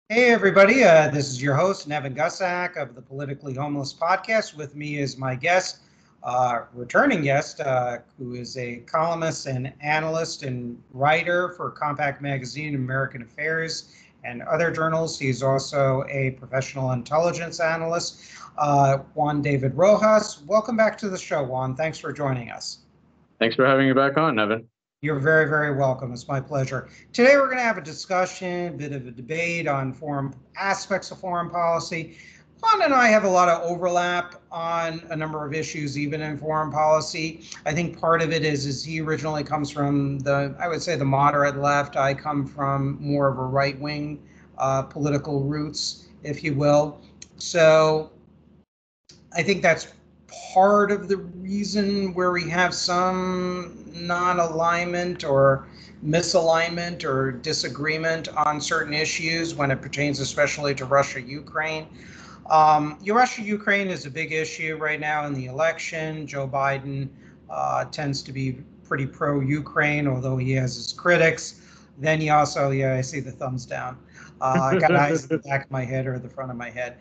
Hey, everybody. This is your host, Nevin Gusak of the Politically Homeless podcast. With me is my guest, returning guest, who is a columnist and analyst and writer for Compact Magazine, American Affairs, and other journals. He's also a professional intelligence analyst, Juan David Rojas. Welcome back to the show, Juan. Thanks for joining us. Thanks for having me back on, Evan. You're very, very welcome. It's my pleasure. Today, we're going to have a discussion, a bit of a debate on foreign aspects of foreign policy. Juan and I have a lot of overlap on a number of issues, even in foreign policy. I think part of it is he originally comes from I would say, the moderate left. I come from more of a right wing political roots, if you will. So I think that's part of the reason where we have some non-alignment or misalignment or disagreement on certain issues when it pertains especially to Russia-Ukraine. Russia-Ukraine is a big issue right now in the election. Joe Biden tends to be pretty pro-Ukraine, although he has his critics. Then he also, yeah, I see the thumbs down. I got eyes in the back of my head or the front of my head.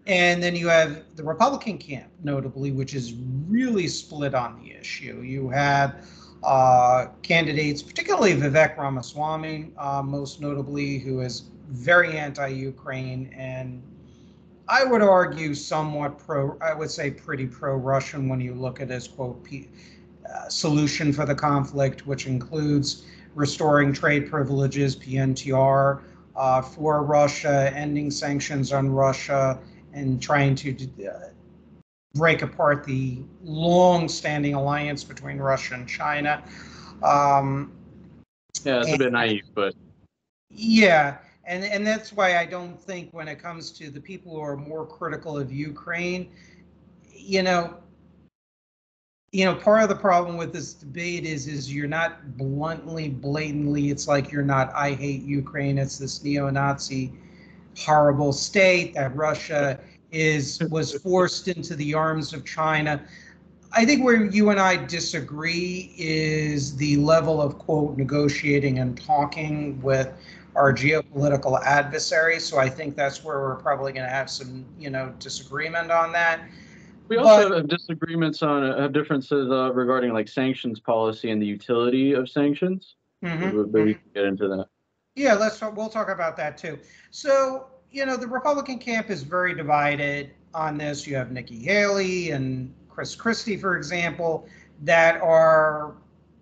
And then you have the Republican camp, notably, which is really split on the issue. You have candidates, particularly Vivek Ramaswamy, most notably, who is very anti-Ukraine and I would argue somewhat I would say pretty pro-Russian when you look at his quote solution for the conflict, which includes restoring trade privileges, PNTR, for Russia, ending sanctions on Russia, and trying to break apart the long-standing alliance between Russia and China. Um, Yeah, it's a and bit naive, but yeah, and that's why I don't think when it comes to the people who are more critical of Ukraine, you know, part of the problem with this debate is you're not blatantly, it's like you're not, I hate Ukraine, it's this neo-Nazi horrible state that Russia was forced into the arms of China. I think where you and I disagree is the level of quote negotiating and talking with our geopolitical adversaries. So I think that's where we're probably going to have some, disagreement on that. we But also have disagreements on have differences regarding like sanctions policy and the utility of sanctions. mhm, But we mhm. can get into that. Yeah, we'll talk about that too. So, the Republican camp is very divided on this. You have Nikki Haley and Chris Christie, for example, that are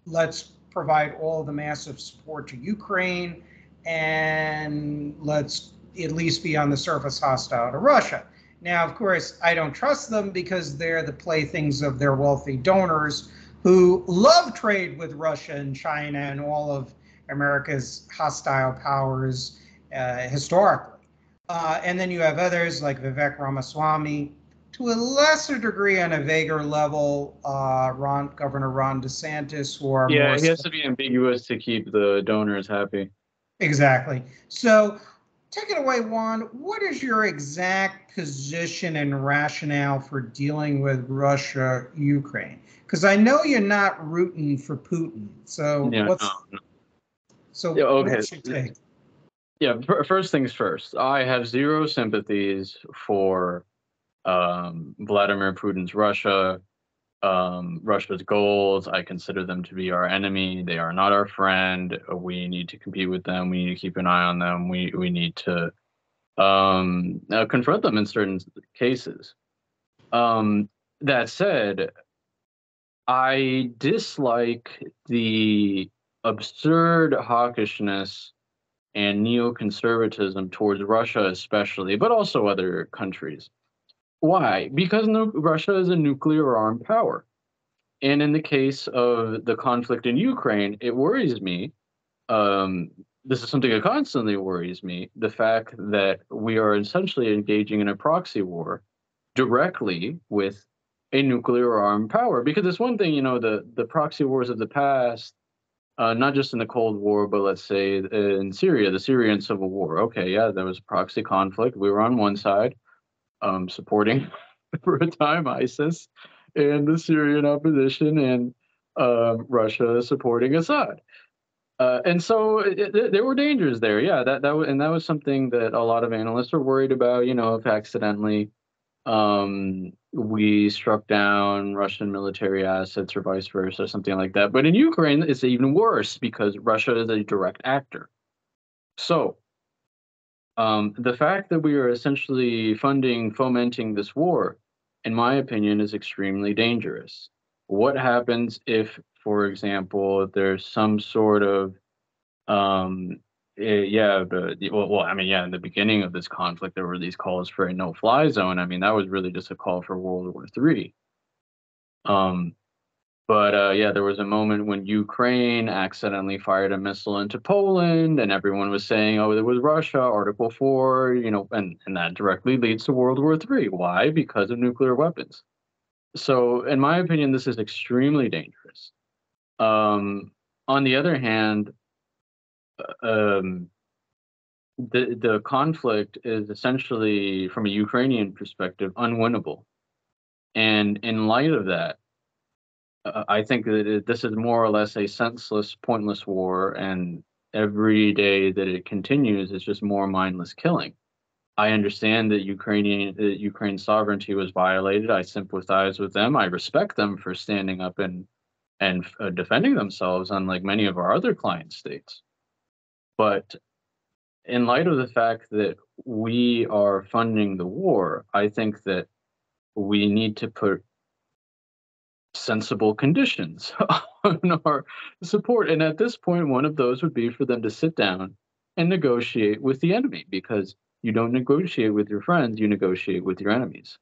let's provide all the massive support to Ukraine and let's at least be on the surface hostile to Russia. Now, of course, I don't trust them because they're the playthings of their wealthy donors who love trade with Russia and China and all of America's hostile powers historically. And then you have others like Vivek Ramaswamy, to a lesser degree on a vaguer level, Governor Ron DeSantis, who are more Yeah, he has to be ambiguous to keep the donors happy. exactly. So take it away, Juan. What is your exact position and rationale for dealing with Russia, Ukraine? Because I know you're not rooting for Putin. So Yeah, no, what's no. so Yeah, okay. what's your take? Yeah, first things first. I have zero sympathies for Vladimir Putin's Russia. Russia's goals, I consider them to be our enemy. They are not our friend. We need to compete with them. We need to keep an eye on them. We need to confront them in certain cases. Um, that said, I dislike the absurd hawkishness and neoconservatism towards Russia, especially, but also other countries. Why? Because Russia is a nuclear armed power. And in the case of the conflict in Ukraine, it worries me. Um, this is something that constantly worries me, the fact that we are essentially engaging in a proxy war directly with a nuclear armed power. Because it's one thing, the proxy wars of the past, not just in the Cold War, but let's say in Syria, the Syrian civil war. Okay, yeah, there was a proxy conflict. We were on one side, supporting for a time ISIS and the Syrian opposition, and Russia supporting Assad. And so there were dangers there. Yeah, that was something that a lot of analysts are worried about. You know, if accidentally we struck down Russian military assets or vice versa, something like that. But in Ukraine, it's even worse because Russia is a direct actor. So the fact that we are essentially fomenting this war, in my opinion, is extremely dangerous. What happens if, for example, there's some sort of yeah, I mean, yeah, in the beginning of this conflict, there were these calls for a no-fly zone. I mean, that was really just a call for World War III. Um, but yeah, there was a moment when Ukraine accidentally fired a missile into Poland, and everyone was saying, "Oh, it was Russia, Article 4," you know, and that directly leads to World War III. Why? Because of nuclear weapons. So, in my opinion, this is extremely dangerous. On the other hand, um, the conflict is essentially, from a Ukrainian perspective, unwinnable. And in light of that, I think that this is more or less a senseless, pointless war, and every day that it continues is just more mindless killing. I understand that Ukraine's sovereignty was violated. I sympathize with them. I respect them for standing up and defending themselves, unlike many of our other client states. But in light of the fact that we are funding the war, I think that we need to put sensible conditions on our support. And at this point, one of those would be for them to sit down and negotiate with the enemy, because you don't negotiate with your friends, you negotiate with your enemies.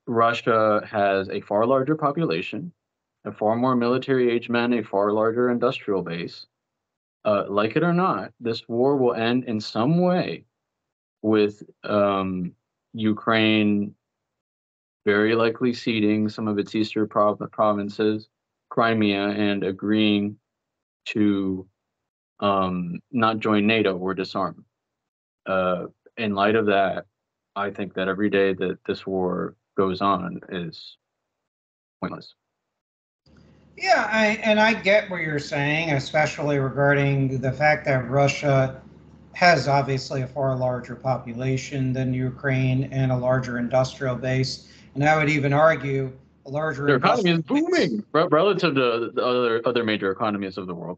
Russia has a far larger population, a far more military age men, a far larger industrial base. Like it or not, this war will end in some way with Ukraine very likely ceding some of its eastern provinces, Crimea, and agreeing to not join NATO or disarm. In light of that, I think that every day that this war goes on is pointless. Yeah, I get what you're saying, especially regarding the fact that Russia has obviously a far larger population than Ukraine and a larger industrial base. And I would even argue a larger Their economy is industrial base, booming relative to the other major economies of the world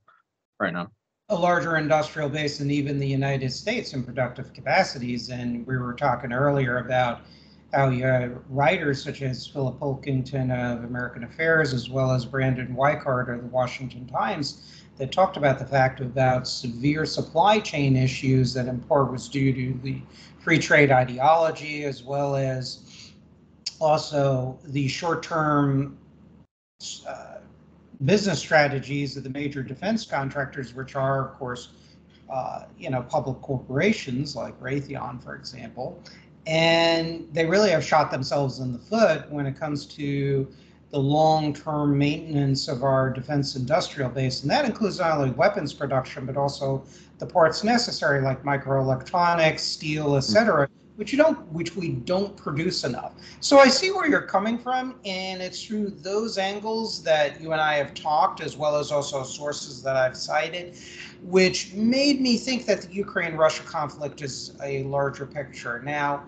right now. a larger industrial base than even the United States in productive capacities. And we were talking earlier about how you had writers such as Philip Pilkington of American Affairs, as well as Brandon Weichart of the Washington Times, that talked about the fact about severe supply chain issues that in part was due to the free trade ideology, as well as also the short-term uh, business strategies of the major defense contractors, which are, of course, public corporations like Raytheon, for example. And they really have shot themselves in the foot when it comes to the long-term maintenance of our defense industrial base. And that includes not only weapons production, but also the parts necessary like microelectronics, steel, et cetera, which we don't produce enough. So I see where you're coming from, and it's through those angles that you and I have talked, as well as also sources that I've cited, which made me think that the Ukraine-Russia conflict is a larger picture. Now,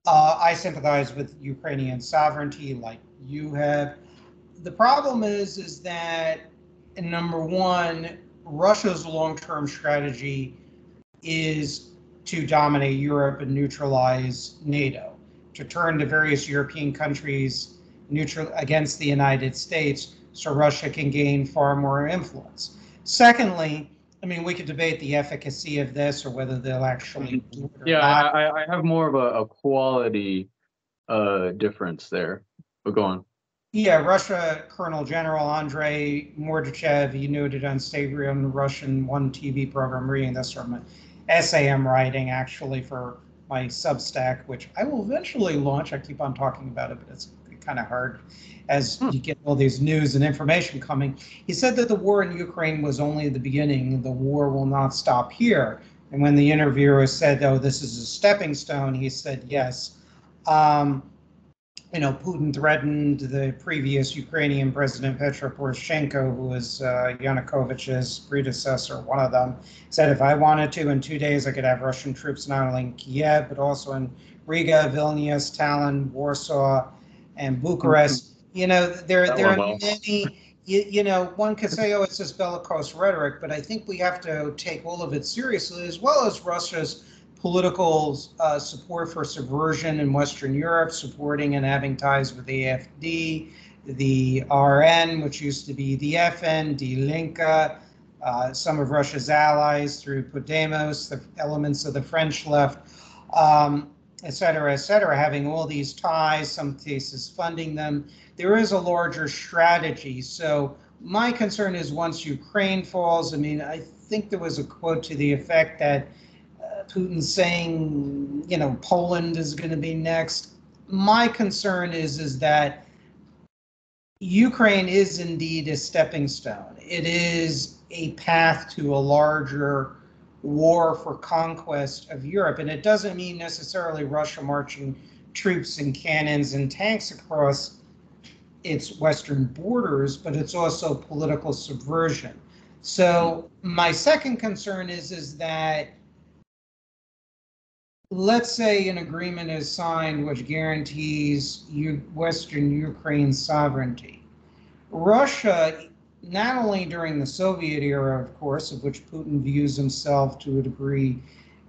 I sympathize with Ukrainian sovereignty like you have. The problem is that, number one, Russia's long-term strategy is to dominate Europe and neutralize NATO, to turn to various European countries neutral against the United States so Russia can gain far more influence. Secondly, I mean, we could debate the efficacy of this or whether they'll actually do it or Yeah, not. I have more of a quality difference there. But go on. Yeah, Russia Colonel General Andrei Mordachev, he noted on State Run Russian One TV program, reading this from an essay I'm writing actually for my Substack, which I will eventually launch. I keep on talking about it, but it's kind of hard as you get all these news and information coming. He said that the war in Ukraine was only the beginning. The war will not stop here. And when the interviewer said, oh, this is a stepping stone, he said, yes. Putin threatened the previous Ukrainian president, Petro Poroshenko, who was Yanukovych's predecessor, one of them, said if I wanted to, in 2 days, I could have Russian troops not only in Kiev, but also in Riga, Vilnius, Tallinn, Warsaw, and Bucharest. There are LOL. many, one could say, oh, it's just bellicose rhetoric, but I think we have to take all of it seriously, as well as Russia's political support for subversion in Western Europe, supporting and having ties with the AfD, the RN, which used to be the FN, Die Linke, some of Russia's allies through Podemos, the elements of the French left, et cetera, having all these ties, some cases funding them. There is a larger strategy. So my concern is once Ukraine falls, I think there was a quote to the effect that Putin saying, Poland is going to be next. My concern is that Ukraine is indeed a stepping stone. It is a path to a larger war for conquest of Europe. And it doesn't mean necessarily Russia marching troops and cannons and tanks across its western borders, but it's also political subversion. So my second concern is that, let's say an agreement is signed which guarantees Western Ukraine's sovereignty. Russia, not only during the Soviet era, of course, of which Putin views himself to a degree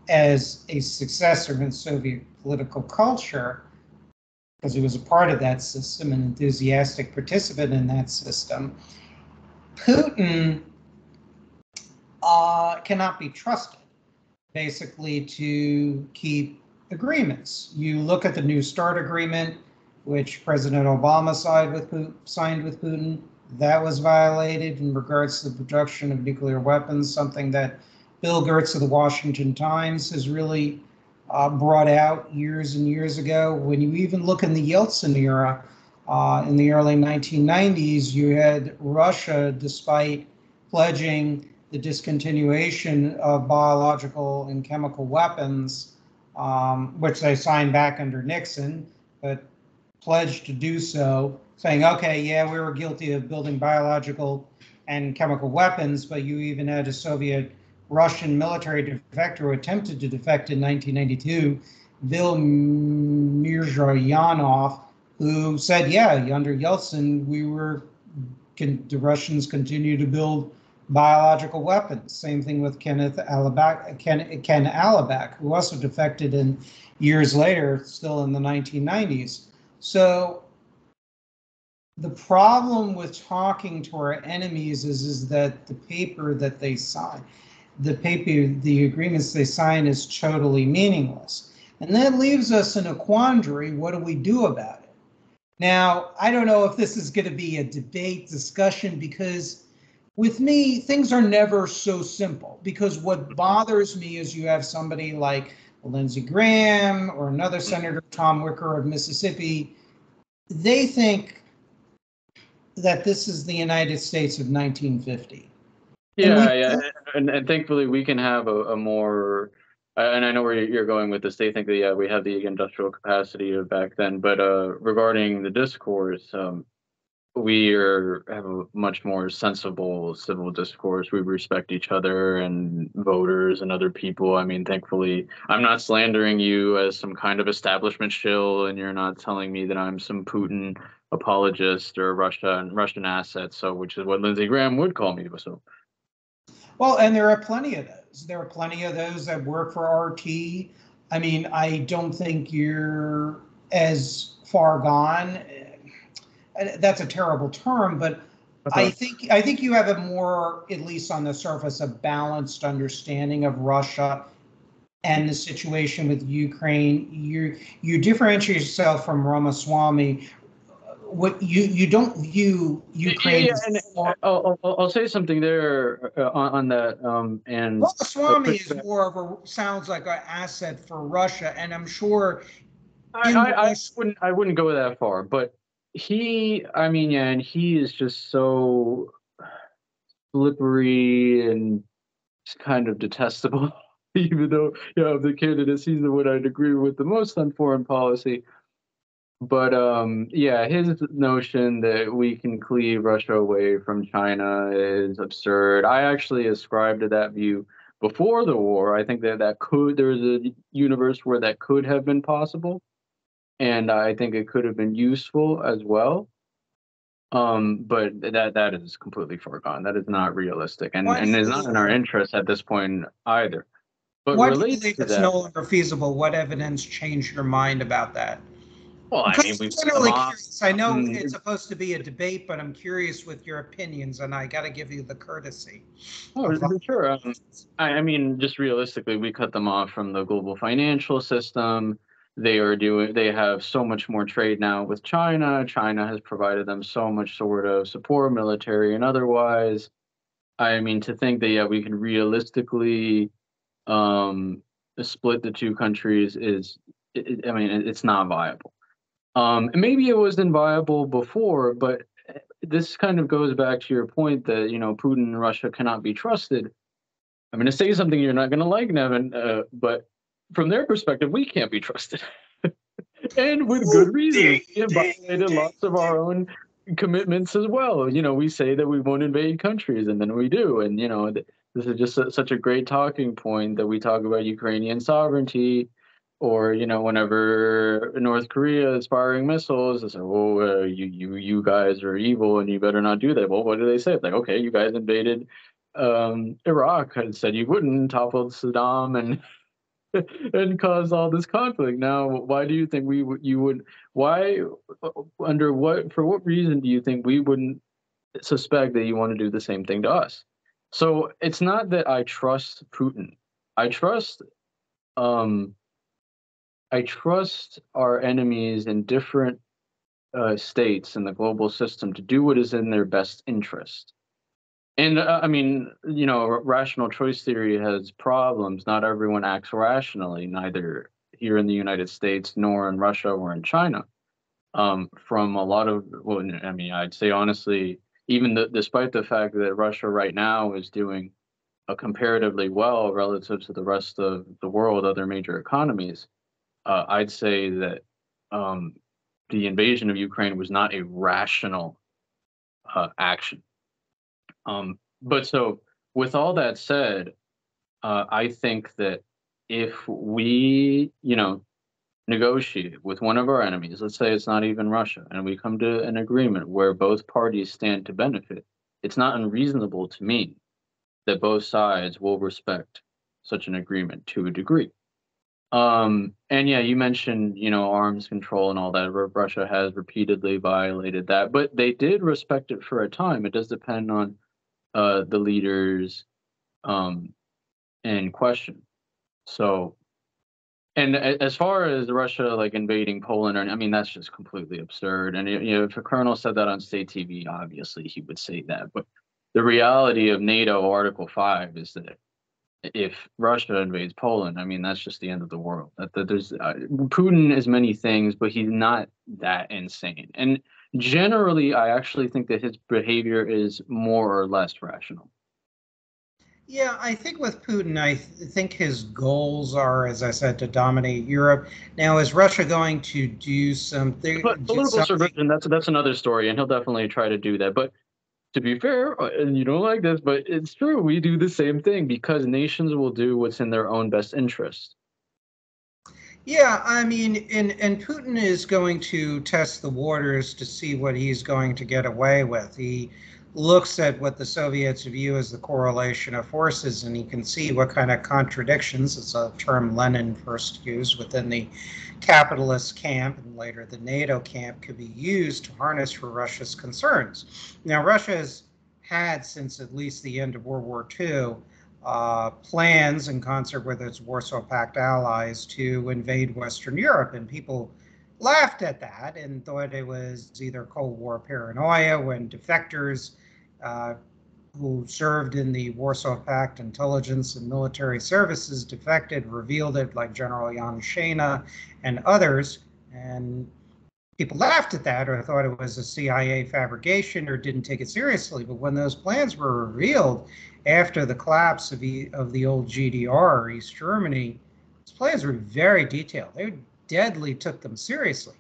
as a successor in Soviet political culture, because he was a part of that system, an enthusiastic participant in that system, Putin cannot be trusted, basically, to keep agreements. You look at the New START agreement, which President Obama signed with Putin. That was violated in regards to the production of nuclear weapons, something that Bill Gertz of the Washington Times has really brought out years and years ago. When you even look in the Yeltsin era, in the early 1990s, you had Russia, despite pledging the discontinuation of biological and chemical weapons, which they signed back under Nixon, but pledged to do so, saying, okay, yeah, we were guilty of building biological and chemical weapons, but you even had a Soviet Russian military defector who attempted to defect in 1992, Vil Mirzayanov, who said, yeah, under Yeltsin, the Russians continue to build biological weapons. Same thing with Ken Alabak, who also defected in years later, still in the 1990s. So the problem with talking to our enemies is that the paper that they sign, the agreements they sign is totally meaningless. And that leaves us in a quandary. What do we do about it? Now, I don't know if this is going to be a debate discussion, because with me, things are never so simple, because what bothers me is you have somebody like Lindsey Graham or another Senator Tom Wicker of Mississippi. They think that this is the United States of 1950. Yeah. And thankfully we can have a more, and I know where you're going with this. They think that, yeah, we have the industrial capacity of back then, but regarding the discourse, we have a much more sensible civil discourse. We respect each other and voters and other people. Thankfully, I'm not slandering you as some kind of establishment shill, and you're not telling me that I'm some Putin apologist or Russian asset. So, which is what Lindsey Graham would call me. So, well, and there are plenty of those. There are plenty of those that work for RT. I don't think you're as far gone. That's a terrible term, but I think you have a more, at least on the surface, a balanced understanding of Russia and the situation with Ukraine. You differentiate yourself from Ramaswamy. What you don't view Ukraine as. I'll say something there on that. And Ramaswamy is more of sounds like an asset for Russia, and I'm sure. I wouldn't go that far, but and he is just so slippery and kind of detestable. Even though, the candidates, he's the one I'd agree with the most on foreign policy. But yeah, his notion that we can cleave Russia away from China is absurd. I actually ascribed to that view before the war. I think that there's a universe where that could have been possible, and I think it could have been useful as well. But that is completely foregone. That is not realistic, Why and do is not in our you interest at this point either. But why do you related believe to it's that, no longer feasible? What evidence changed your mind about that? well, I'm I kind mean, we of put them generally off. curious. I know it's Mm, supposed to be a debate, but I'm curious with your opinions, and I got to give you the courtesy Oh, of sure. I mean, just realistically, we cut them off from the global financial system. They have so much more trade now with China. China has provided them so much sort of support, military and otherwise. I mean, to think that, yeah, we can realistically um, split the two countries I mean, it's not viable. And maybe it wasn't viable before, but this kind of goes back to your point that, Putin and Russia cannot be trusted. I'm going to say something you're not going to like, Nevin, but from their perspective, we can't be trusted, and with good oh, reason. ding, We have ding, violated ding, lots of ding. our own commitments as well. We say that we won't invade countries, and then we do. And this is just such a great talking point that we talk about Ukrainian sovereignty, or whenever North Korea is firing missiles, they say, "Oh, you guys are evil, and you better not do that." Well, what do they say? It's like, okay, you guys invaded Iraq and said you wouldn't, toppled Saddam, and and caused all this conflict. Now, why do you think you would? Why, for what reason do you think we wouldn't suspect that you want to do the same thing to us? So it's not that I trust Putin. I trust, um, I trust our enemies in different states in the global system to do what is in their best interest. And I mean, rational choice theory has problems. Not everyone acts rationally, neither here in the United States nor in Russia or in China. From a lot of, well, I mean, I'd say honestly, despite the fact that Russia right now is doing comparatively well relative to the rest of the world, other major economies, I'd say that um, the invasion of Ukraine was not a rational action. But so, with all that said, I think that if we, negotiate with one of our enemies, let's say it's not even Russia, and we come to an agreement where both parties stand to benefit, it's not unreasonable to me that both sides will respect such an agreement to a degree. And yeah, you mentioned, arms control and all that. Russia has repeatedly violated that, but they did respect it for a time. It does depend on the leaders um, in question. So, and as far as Russia like invading Poland, I mean, that's just completely absurd. And if a colonel said that on state TV, obviously he would say that. But the reality of NATO Article 5 is that if Russia invades Poland, I mean, that's just the end of the world. That there's Putin is many things, but he's not that insane. And generally, I actually think that his behavior is more or less rational. Yeah, I think with Putin, think his goals are, as I said, to dominate Europe. Now, is Russia going to But do political something? subversion, that's another story, and he'll definitely try to do that. But to be fair, and you don't like this, but it's true, we do the same thing because nations will do what's in their own best interest. Yeah, I mean, and Putin is going to test the waters to see what he's going to get away with. He looks at what the Soviets view as the correlation of forces, and he can see what kind of contradictions, it's a term Lenin first used, within the capitalist camp and later the NATO camp, could be used to harness for Russia's concerns. Now, Russia has had, since at least the end of World War II, plans in concert with its Warsaw Pact allies to invade Western Europe. And people laughed at that and thought it was either Cold War paranoia when defectors uh, who served in the Warsaw Pact intelligence and military services defected, revealed it, like General Jan Shena and others. And people laughed at that or thought it was a CIA fabrication or didn't take it seriously. But when those plans were revealed after the collapse of the old GDR, East Germany, those plans were very detailed. They deadly took them seriously.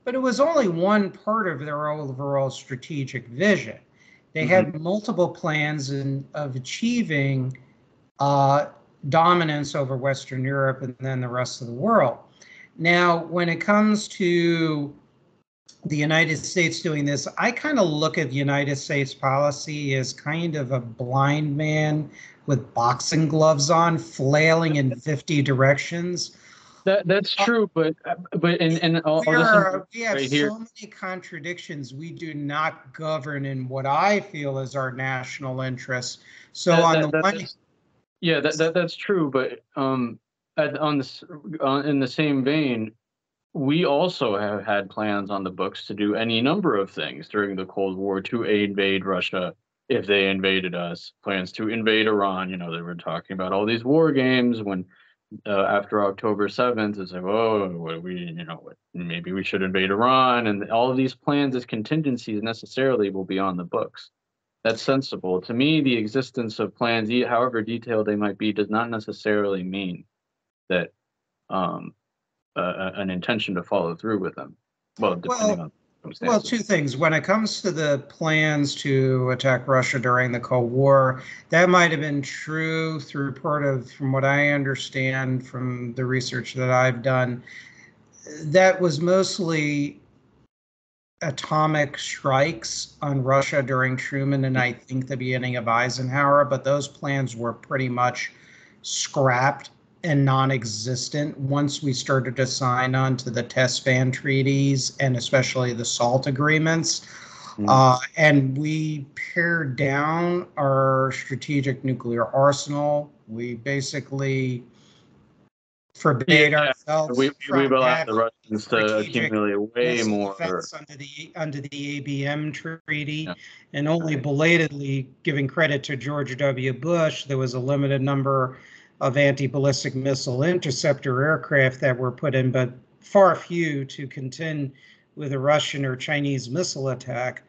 but it was only one part of their overall strategic vision. They had multiple plans of achieving dominance over Western Europe and then the rest of the world. Now, when it comes to the United States doing this, I kind of look at the United States policy as kind of a blind man with boxing gloves on, flailing in 50 directions. That's true, but I'll We have right here. so many contradictions. We do not govern in what I feel is our national interests. So on the one, Yeah, that's true, but on this in the same vein, we also have had plans on the books to do any number of things during the Cold War to invade Russia if they invaded us. Plans to invade Iran. You know, they were talking about all these war games when after October 7th, it's like, oh, what we, you know, maybe we should invade Iran, and all of these plans as contingencies necessarily will be on the books. That's sensible. To me, the existence of plans, however detailed they might be, does not necessarily mean that an intention to follow through with them. Well, depending on circumstances. Well, two things. When it comes to the plans to attack Russia during the Cold War, that might have been true through from what I understand from the research that I've done, that was mostly atomic strikes on Russia during Truman and I think the beginning of Eisenhower, but those plans were pretty much scrapped and non-existent once we started to sign on to the test ban treaties and especially the SALT agreements. And we pared down our strategic nuclear arsenal. We basically forbade ourselves. We allowed the Russians to accumulate way more under the ABM treaty, and only belatedly giving credit to George W. Bush, there was a limited number of anti-ballistic missile interceptor aircraft that were put in, but far few to contend with a Russian or Chinese missile attack.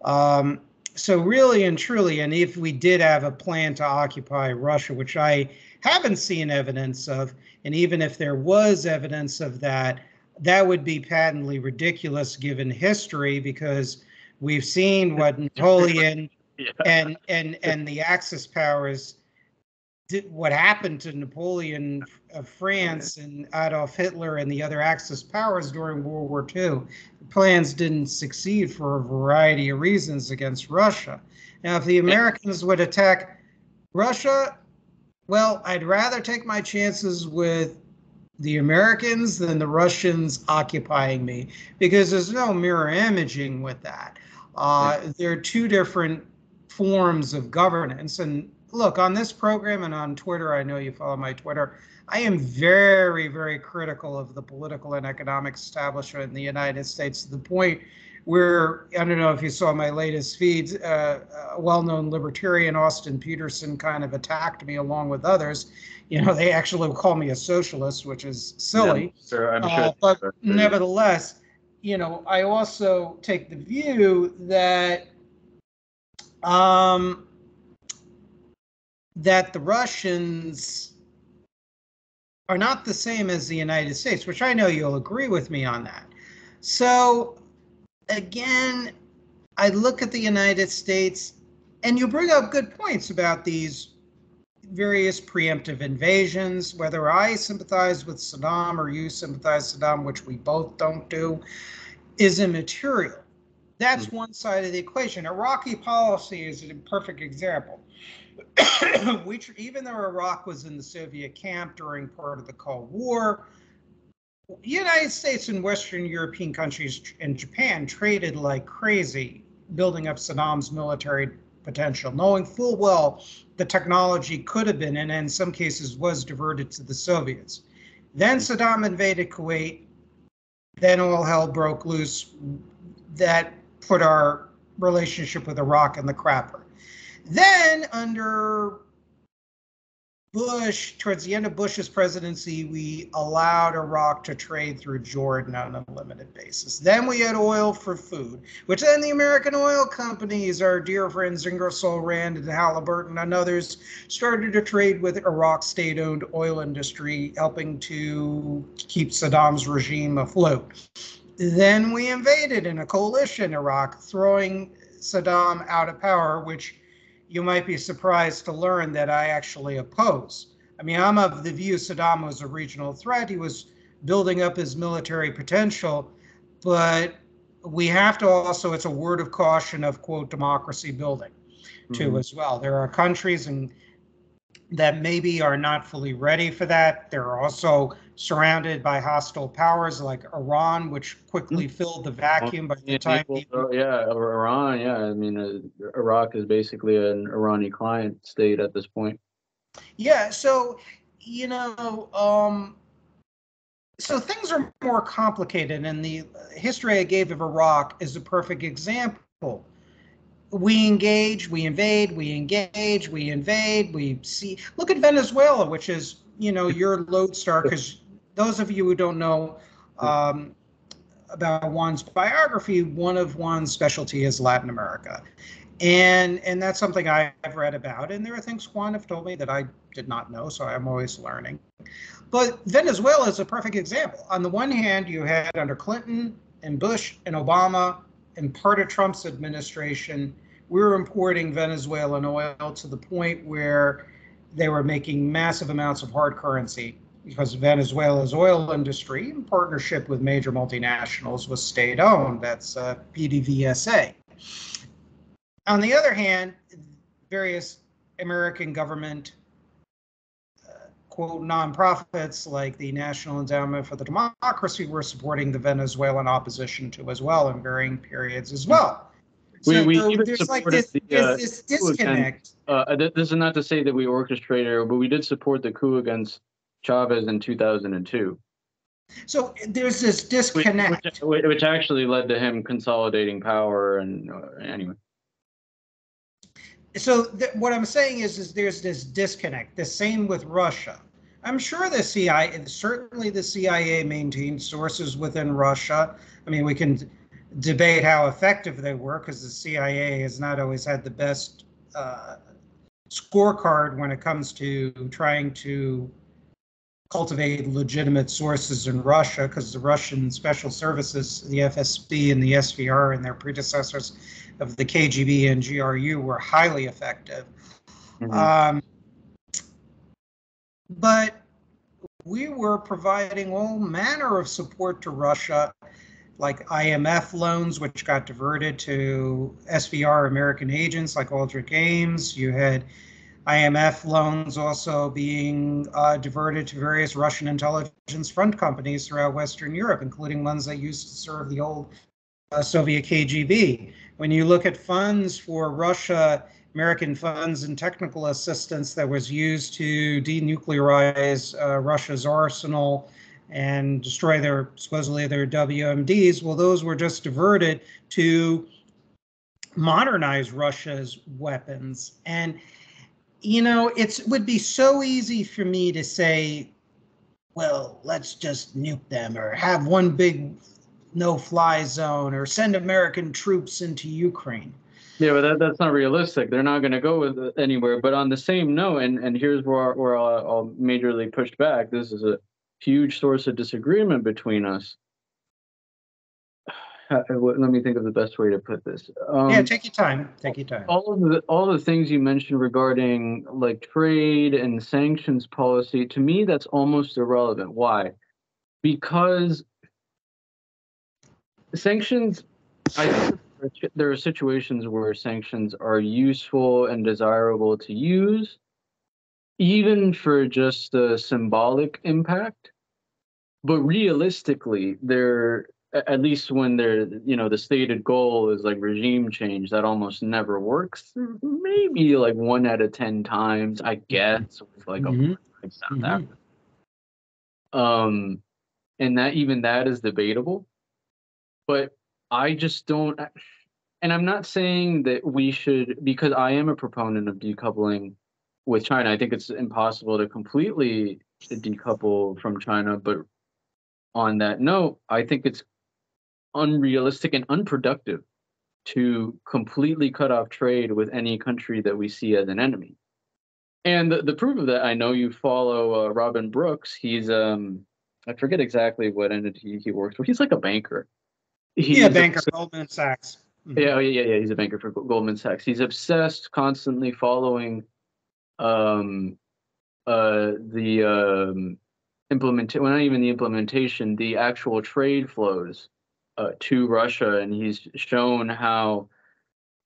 So really and truly, and if we did have a plan to occupy Russia, which I haven't seen evidence of, and even if there was evidence of that, that would be patently ridiculous given history, because we've seen what Napoleon and the Axis powers did, what happened to Napoleon of France and Adolf Hitler and the other Axis powers during World War II. The plans didn't succeed for a variety of reasons against Russia. Now, if the Americans would attack Russia, well, I'd rather take my chances with the Americans than the Russians occupying me, because there's no mirror imaging with that. There are two different forms of governance. And look, on this program and on Twitter, I know you follow my Twitter, I am very, very critical of the political and economic establishment in the United States, to the point where, I don't know if you saw my latest feeds, a well-known libertarian, Austin Peterson, kind of attacked me along with others. You know, they actually call me a socialist, which is silly. Yeah, sure, I'm sure. But nevertheless, you know, I also take the view that that the Russians are not the same as the United States, which I know you'll agree with me on that. So again, I look at the United States, and you bring up good points about these various preemptive invasions. Whether I sympathize with Saddam or you sympathize with Saddam, which we both don't do, is immaterial. That's one side of the equation. Iraqi policy is a perfect example. Even though Iraq was in the Soviet camp during part of the Cold War, the United States and Western European countries and Japan traded like crazy, building up Saddam's military potential, knowing full well the technology could have been, and in some cases was, diverted to the Soviets. Then Saddam invaded Kuwait. Then all hell broke loose. That put our relationship with Iraq in the crapper. Then under Bush, towards the end of Bush's presidency, we allowed Iraq to trade through Jordan on a limited basis. Then we had oil for food, which then the American oil companies, our dear friends Ingersoll Rand and Halliburton and others, started to trade with Iraq's state-owned oil industry, helping to keep Saddam's regime afloat. Then we invaded in a coalition Iraq, throwing Saddam out of power, which you might be surprised to learn that I actually oppose. I mean, I'm of the view Saddam was a regional threat. He was building up his military potential, but we have to also, it's a word of caution of, quote, democracy building too, as well. There are countries that maybe are not fully ready for that. They're also surrounded by hostile powers like Iran, which quickly filled the vacuum by the time people. Yeah, Iran. Yeah, I mean, Iraq is basically an Iranian client state at this point. Yeah, so you know, so things are more complicated, and the history I gave of Iraq is a perfect example. We engage, we invade, we engage, we invade, we see. Look at Venezuela, which is, your lodestar, because those of you who don't know about Juan's biography, one of Juan's specialty is Latin America. And that's something I've read about. And there are things Juan have told me that I did not know, so I'm always learning. But Venezuela is a perfect example. On the one hand, you had under Clinton and Bush and Obama and part of Trump's administration, we were importing Venezuelan oil to the point where they were making massive amounts of hard currency because Venezuela's oil industry, in partnership with major multinationals, was state-owned. That's PDVSA. On the other hand, various American government quote nonprofits like the National Endowment for the Democracy were supporting the Venezuelan opposition to as well in varying periods as well. So we even there's like supported this disconnect. This is not to say that we orchestrated, but we did support the coup against Chavez in 2002. So there's this disconnect, which actually led to him consolidating power. And anyway. So what I'm saying is there's this disconnect. The same with Russia. I'm sure the CIA, certainly the CIA, maintained sources within Russia. I mean, we can debate how effective they were because the CIA has not always had the best scorecard when it comes to trying to cultivate legitimate sources in Russia, because the Russian special services, the FSB and the SVR and their predecessors of the KGB and GRU were highly effective. Mm-hmm. But we were providing all manner of support to Russia, like IMF loans, which got diverted to SVR American agents like Aldrich Ames. You had IMF loans also being diverted to various Russian intelligence front companies throughout Western Europe, including ones that used to serve the old Soviet KGB. When you look at funds for Russia, American funds and technical assistance that was used to denuclearize Russia's arsenal and destroy supposedly their WMDs, well, those were just diverted to modernize Russia's weapons. And it would be so easy for me to say, well, let's just nuke them or have one big no-fly zone or send American troops into Ukraine. Yeah, but that's not realistic. They're not going to go anywhere. But on the same note, and here's where I'll majorly push back. This is a huge source of disagreement between us. Let me think of the best way to put this. Yeah, take your time. Take your time. All the things you mentioned regarding like trade and sanctions policy, to me, that's almost irrelevant. Why? Because sanctions, I think there are situations where sanctions are useful and desirable to use, even for just a symbolic impact. But realistically, at least when the stated goal is like regime change, that almost never works. Maybe like 1 out of 10 times, I guess, with like a South Africa. And that is debatable. But I just don't, and I'm not saying that we should, because I am a proponent of decoupling with China. I think it's impossible to completely decouple from China. But on that note, I think it's unrealistic and unproductive to completely cut off trade with any country that we see as an enemy. And the proof of that, I know you follow Robin Brooks. He's I forget exactly what entity he works for. He's like a banker. Yeah, banker, Goldman Sachs. Yeah. He's a banker for Goldman Sachs. He's obsessed, constantly following the implementation. Well, not even the implementation, the actual trade flows to Russia, and he's shown how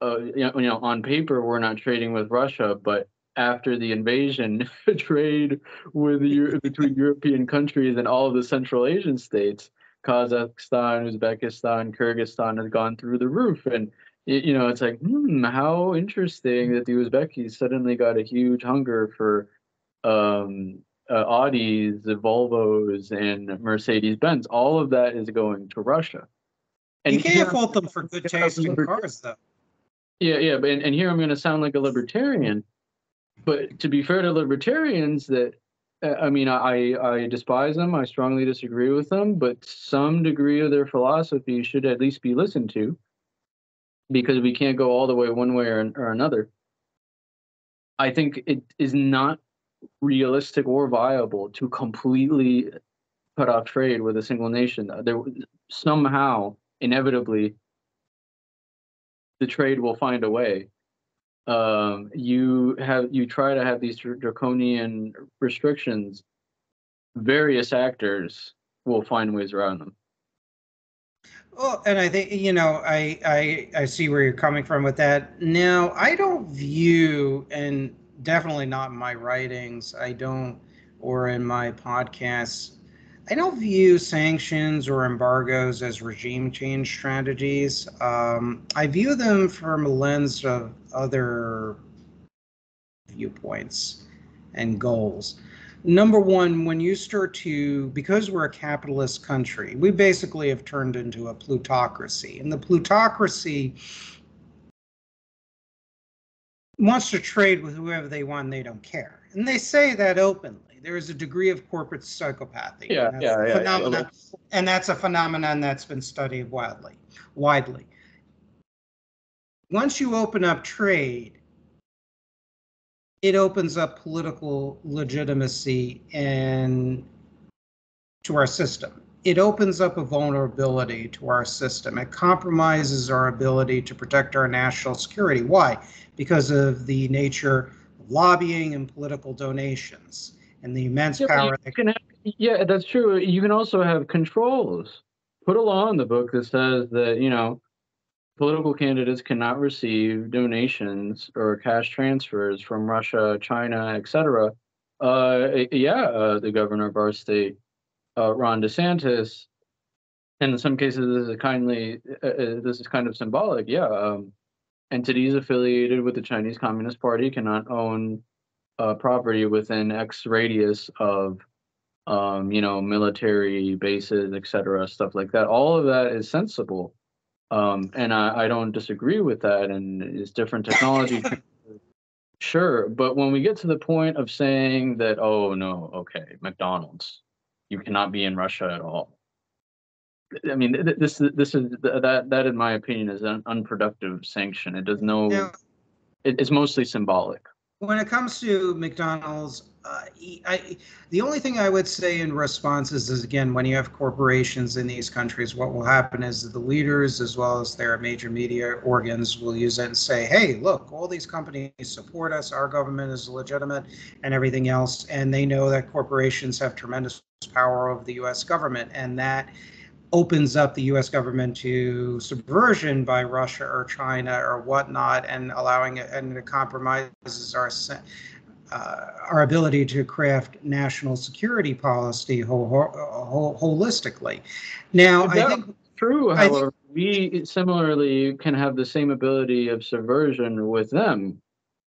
on paper we're not trading with Russia, but after the invasion, trade with between European countries and all of the Central Asian states, Kazakhstan, Uzbekistan, Kyrgyzstan, has gone through the roof. And it's like, how interesting that the Uzbekis suddenly got a huge hunger for Audis, Volvos, and Mercedes Benz. All of that is going to Russia. And you can't fault them for good taste in cars, though. Yeah, but and here I'm going to sound like a libertarian, but to be fair to libertarians, that I despise them. I strongly disagree with them, but some degree of their philosophy should at least be listened to, because we can't go all the way one way or another. I think it is not realistic or viable to completely cut off trade with a single nation. There somehow, inevitably, the trade will find a way. You try to have these draconian restrictions, various actors will find ways around them. Well, and I think, I see where you're coming from with that. Now, I don't view, and definitely not in my writings, or in my podcasts, I don't view sanctions or embargoes as regime change strategies. I view them from a lens of other viewpoints and goals. Number one, when you start because we're a capitalist country, we basically have turned into a plutocracy. And the plutocracy wants to trade with whoever they want, and they don't care. And they say that openly. There is a degree of corporate psychopathy. And that's a phenomenon that's been studied widely. Once you open up trade, it opens up political legitimacy to our system. It opens up a vulnerability to our system. It compromises our ability to protect our national security. Why? Because of the nature of lobbying and political donations and the immense power. Yeah, that's true. You can also have controls. Put a law in the book that says that, political candidates cannot receive donations or cash transfers from Russia, China, etc. The governor of our state, Ron DeSantis, and in some cases this is kind of symbolic. Entities affiliated with the Chinese Communist Party cannot own property within X radius of military bases, etc., stuff like that. All of that is sensible. And I don't disagree with that, and it's different technology. Sure, but when we get to the point of saying that, oh no, okay, McDonald's, you cannot be in Russia at all. I mean, that in my opinion is an unproductive sanction. It does no. It's mostly symbolic. When it comes to McDonald's, the only thing I would say in response is, again, when you have corporations in these countries, what will happen is the leaders, as well as their major media organs, will use it and say, hey, look, all these companies support us, our government is legitimate, and everything else. And they know that corporations have tremendous power over the U.S. government, and that opens up the U.S. government to subversion by Russia or China or whatnot, and allowing it, and it compromises our ability to craft national security policy holistically. Now, I think true. However, we similarly can have the same ability of subversion with them,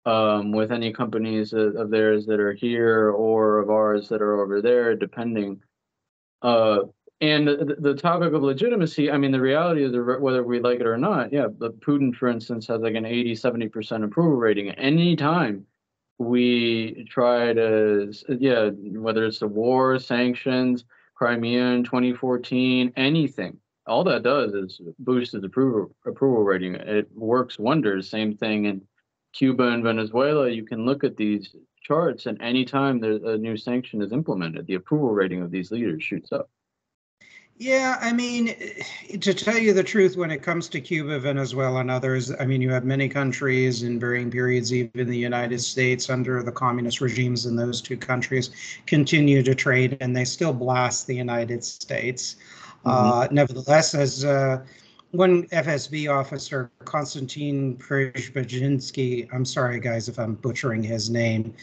with any companies of theirs that are here or of ours that are over there, depending. And the topic of legitimacy, I mean, the reality is whether we like it or not, Putin, for instance, has like an 80-70% approval rating. Anytime we try to, whether it's the war, sanctions, Crimea in 2014, anything, all that does is boost his approval rating. It works wonders. Same thing in Cuba and Venezuela. You can look at these charts, and anytime a new sanction is implemented, the approval rating of these leaders shoots up. Yeah, I mean, to tell you the truth, when it comes to Cuba, Venezuela, and others, I mean, you have many countries in varying periods, even the United States under the communist regimes in those two countries, continue to trade, and they still blast the United States. Hmm. Nevertheless, as one FSB officer, Konstantin Przybylski, I'm sorry, guys, if I'm butchering his name,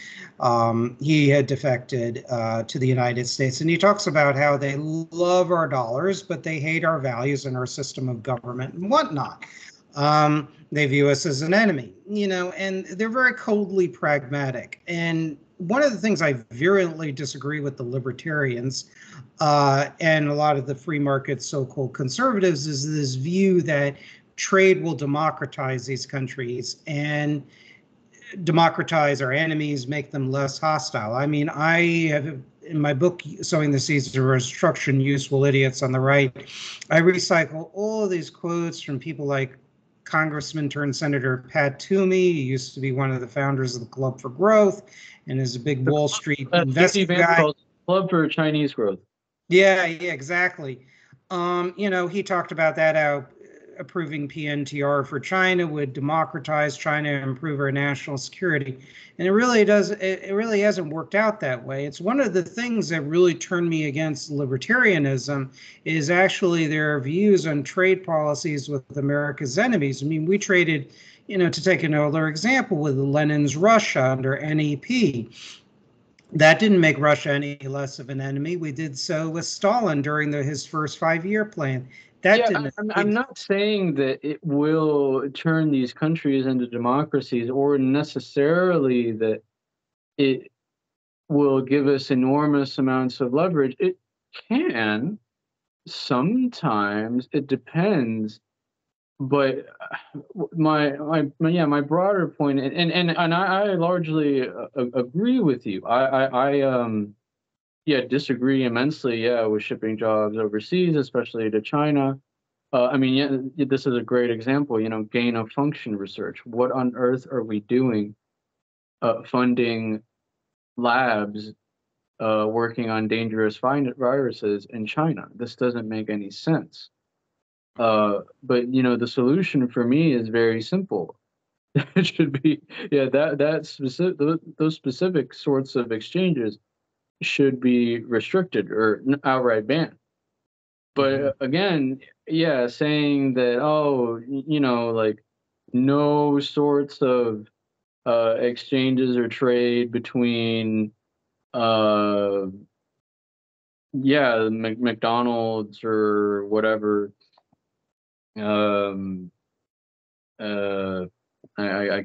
he had defected to the United States. And he talks about how they love our dollars, but they hate our values and our system of government and whatnot. They view us as an enemy, and they're very coldly pragmatic. And one of the things I virulently disagree with the libertarians and a lot of the free market so-called conservatives is this view that trade will democratize these countries and democratize our enemies, make them less hostile. I mean, I have in my book, Sowing the Seeds of Destruction, Useful Idiots on the Right, I recycle all of these quotes from people like Congressman turned Senator Pat Toomey. He used to be one of the founders of the Club for Growth and is a big Wall Street J.P. investing Vance guy. calls it Club for Chinese Growth. Yeah, exactly. He talked about that how approving PNTR for China would democratize China and improve our national security. And it really does, it really hasn't worked out that way. It's one of the things that really turned me against libertarianism is actually their views on trade policies with America's enemies. I mean, we traded, to take another example, with Lenin's Russia under NEP. That didn't make Russia any less of an enemy. We did so with Stalin during his first 5-year plan. That Yeah, didn't. I'm not saying that it will turn these countries into democracies or necessarily that it will give us enormous amounts of leverage. It can sometimes, it depends. But my broader point, and I largely agree with you. I disagree immensely, with shipping jobs overseas, especially to China. I mean, this is a great example, gain of function research. What on earth are we doing funding labs working on dangerous viruses in China? This doesn't make any sense. But the solution for me is very simple. It should be, that specific, those specific sorts of exchanges should be restricted or outright banned. But again, saying that, oh, like no sorts of exchanges or trade between McDonald's or whatever. um I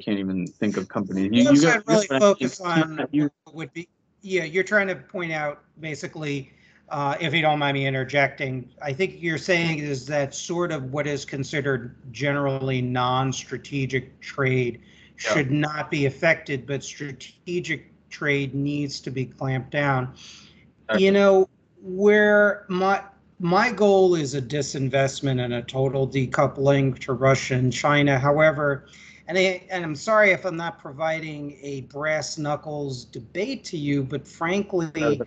can't even think of companies. You Got said really focus on you. what would be, yeah, you're trying to point out basically, if you don't mind me interjecting, I think you're saying is that sort of what is considered generally non-strategic trade Yeah. should not be affected, but strategic trade needs to be clamped down. Exactly. Where my goal is a disinvestment and a total decoupling to Russia and China. However, and I'm sorry if I'm not providing a brass knuckles debate to you, but frankly,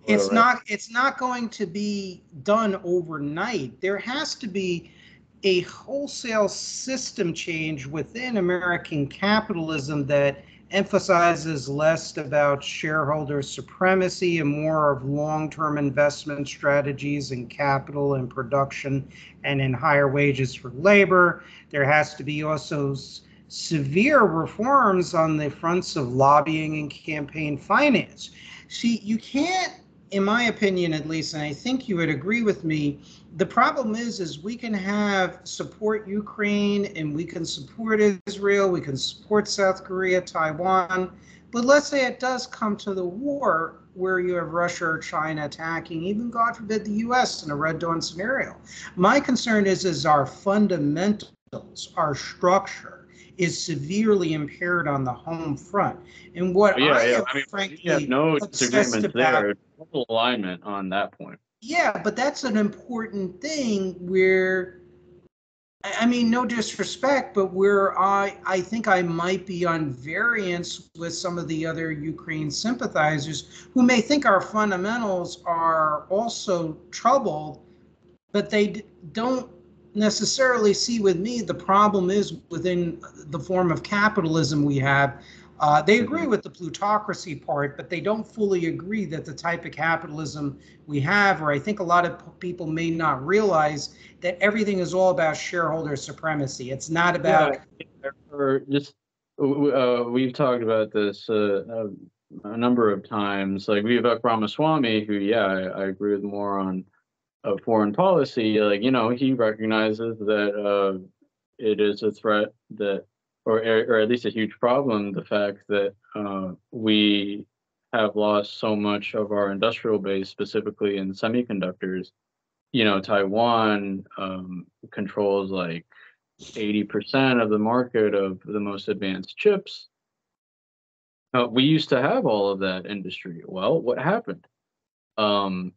it's Right. not going to be done overnight. There has to be a wholesale system change within American capitalism that emphasizes less about shareholder supremacy and more of long-term investment strategies in capital and production and in higher wages for labor. There has to be also severe reforms on the fronts of lobbying and campaign finance. See, you can't, in my opinion at least, and I think you would agree with me, the problem is we can have support Ukraine and we can support Israel, we can support South Korea, Taiwan, but let's say it does come to the war where you have Russia or China attacking, even God forbid the US in a Red Dawn scenario. My concern is our fundamentals, our structure is severely impaired on the home front. And what I am I mean, you have frankly no obsessed disagreements about, there. Total alignment on that point. yeah, but that's an important thing where, I mean, no disrespect, but where I think I might be on variance with some of the other Ukraine sympathizers who may think our fundamentals are also troubled. but they don't necessarily see with me the problem is within the form of capitalism we have. They agree with the plutocracy part, but they don't fully agree that the type of capitalism we have, or I think a lot of people may not realize that everything is all about shareholder supremacy. It's not Yeah, about. or just we've talked about this a number of times. Like Vivek Ramaswamy, who, yeah, I agree with more on foreign policy. Like, he recognizes that it is a threat that, or at least a huge problem, the fact that we have lost so much of our industrial base, specifically in semiconductors. Taiwan controls like 80% of the market of the most advanced chips. We used to have all of that industry. Well, what happened? Um,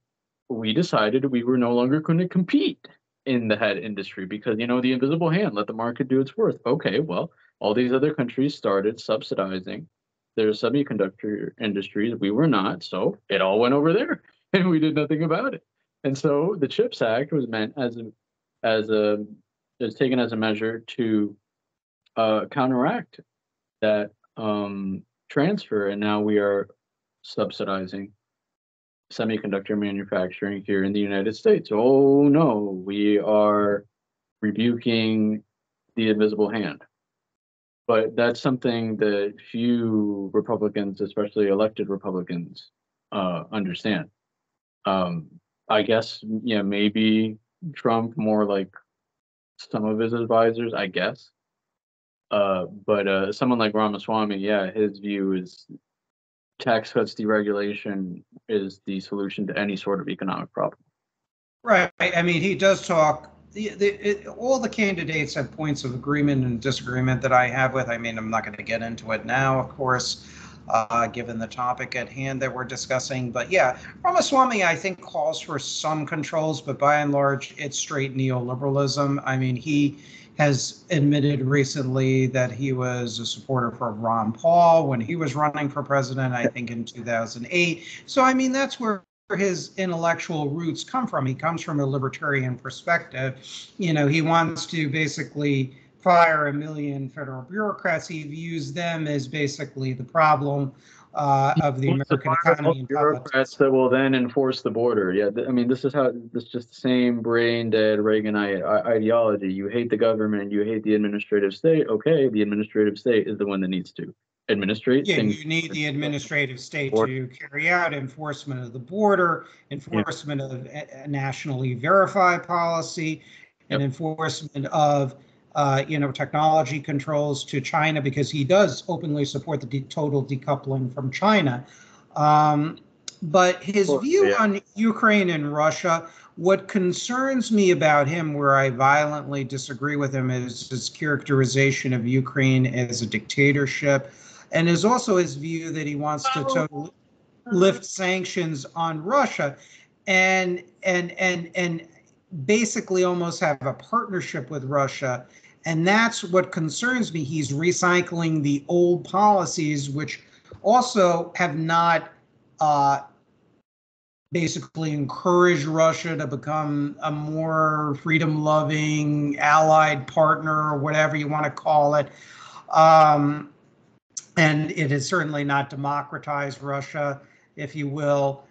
we decided we were no longer going to compete in the head industry because, the invisible hand, let the market do its worth. Okay, well, all these other countries started subsidizing their semiconductor industries. We were not, so it all went over there, and we did nothing about it. And so the CHIPS Act was meant as a is taken as a measure to counteract that transfer, and now we are subsidizing semiconductor manufacturing here in the United States. Oh no, we are rebuking the invisible hand. But that's something that few Republicans, especially elected Republicans, understand. I guess, yeah, maybe Trump more like some of his advisors, I guess. But someone like Ramaswamy, yeah, his view is tax cuts, deregulation is the solution to any sort of economic problem. Right. I mean, he does talk. All the candidates have points of agreement and disagreement that I have with. I mean, I'm not going to get into it now, of course, given the topic at hand that we're discussing. But yeah, Ramaswamy, I think, calls for some controls, but by and large, it's straight neoliberalism. I mean, he has admitted recently that he was a supporter for Ron Paul when he was running for president, I think in 2008. So, I mean, that's where his intellectual roots come from. He comes from a libertarian perspective. He wants to basically fire 1 million federal bureaucrats. He views them as basically the problem of the American economy and bureaucrats politics. that will then enforce the border. Yeah, I mean, this is just the same brain dead Reaganite ideology. You hate the government, you hate the administrative state. Okay, the administrative state is the one that needs to administrate Yeah, things. you need the administrative state to carry out enforcement of the border, enforcement of nationally verified policy, and enforcement of technology controls to China, because he does openly support the total decoupling from China. But his view on Ukraine and Russia, what concerns me about him, where I violently disagree with him, is his characterization of Ukraine as a dictatorship, and is also his view that he wants to totally lift sanctions on Russia, and basically almost have a partnership with Russia. And that's what concerns me. He's recycling the old policies, which also have not basically encouraged Russia to become a more freedom-loving allied partner, or whatever you want to call it. And it has certainly not democratized Russia, if you will.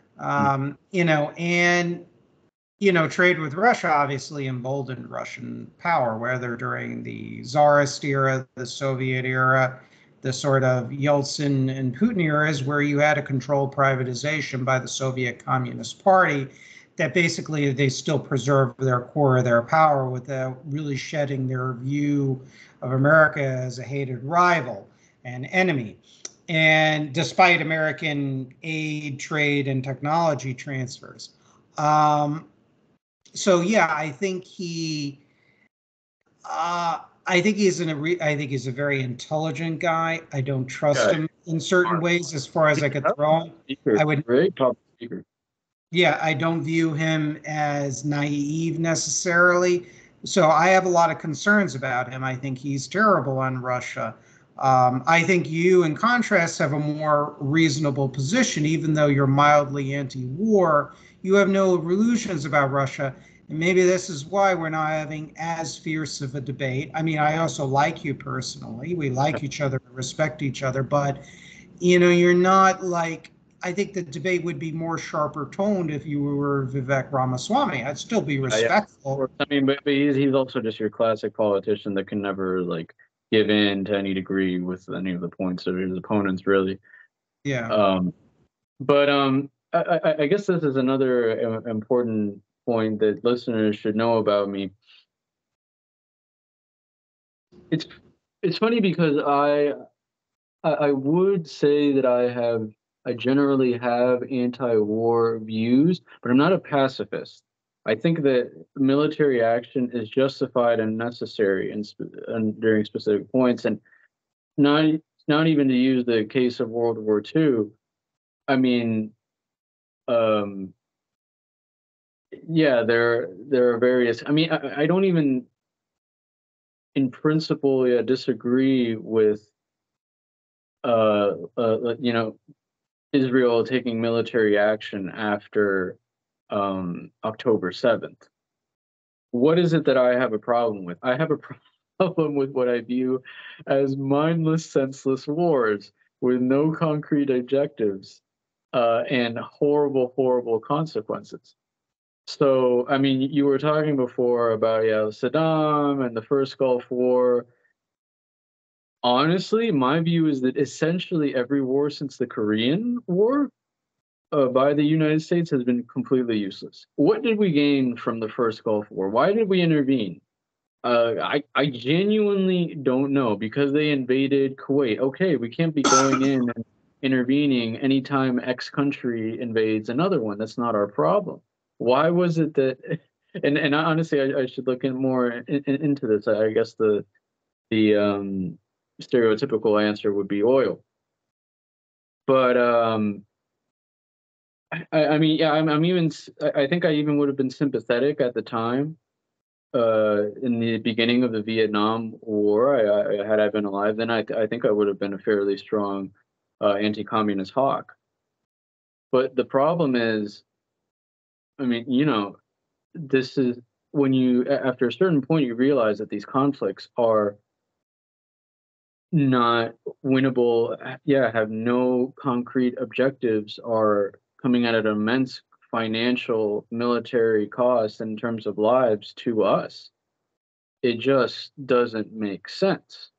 Trade with Russia obviously emboldened Russian power, whether during the Tsarist era, the Soviet era, the sort of Yeltsin and Putin eras, where you had a controlled privatization by the Soviet Communist Party, that basically they still preserve their core of their power without really shedding their view of America as a hated rival and enemy. And despite American aid, trade, and technology transfers. So yeah, I think he's a very intelligent guy. I don't trust him in certain ways, as far as I could throw him. I would. Great public speaker. Yeah, I don't view him as naive necessarily. So I have a lot of concerns about him. I think he's terrible on Russia. I think you, in contrast, have a more reasonable position, even though you're mildly anti-war. You have no illusions about Russia. And maybe this is why we're not having as fierce of a debate. I mean, I also like you personally. We like each other, respect each other, but you're not like, I think the debate would be more sharper toned if you were Vivek Ramaswamy. I'd still be Yeah, of respectful. course. I mean, but he's also just your classic politician that can never like give in to any degree with any of the points of his opponents, really. Yeah. But I guess this is another important point that listeners should know about me. It's it's funny because I would say that I generally have anti-war views, but I'm not a pacifist. I think that military action is justified and necessary during specific points, and not not even to use the case of World War II. I mean, um, yeah, there are various. I mean, I don't even, in principle, yeah, disagree with you know, Israel taking military action after October 7th. What is it that I have a problem with? I have a problem with what I view as mindless, senseless wars with no concrete objectives and horrible, horrible consequences. So, I mean, you were talking before about, yeah, Saddam and the first Gulf War. Honestly, my view is that essentially every war since the Korean War by the United States has been completely useless. What did we gain from the first Gulf War? Why did we intervene? I genuinely don't know, because they invaded Kuwait. Okay, we can't be going in and intervening anytime X country invades another one. That's not our problem. Why was it that? And honestly, I should look in more into this. I guess the stereotypical answer would be oil, but I mean, yeah, I'm even. I think I even would have been sympathetic at the time, in the beginning of the Vietnam War. Had I been alive, then I think I would have been a fairly strong anti-communist hawk. But the problem is, I mean, this is when after a certain point, you realize that these conflicts are not winnable, yeah, have no concrete objectives, are coming at an immense financial military cost in terms of lives to us. It just doesn't make sense.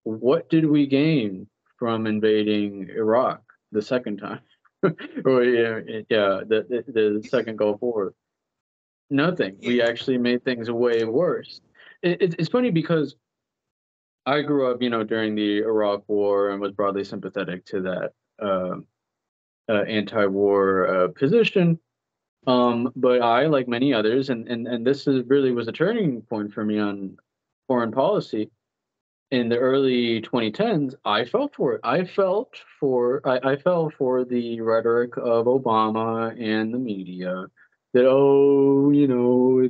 What did we gain from invading Iraq the second time? Or yeah, the second Gulf War? Nothing. We actually made things way worse. It's funny because I grew up, during the Iraq War and was broadly sympathetic to that anti-war position. But I, like many others, and this really was a turning point for me on foreign policy in the early 2010s. I felt for it. I fell for the rhetoric of Obama and the media that, oh,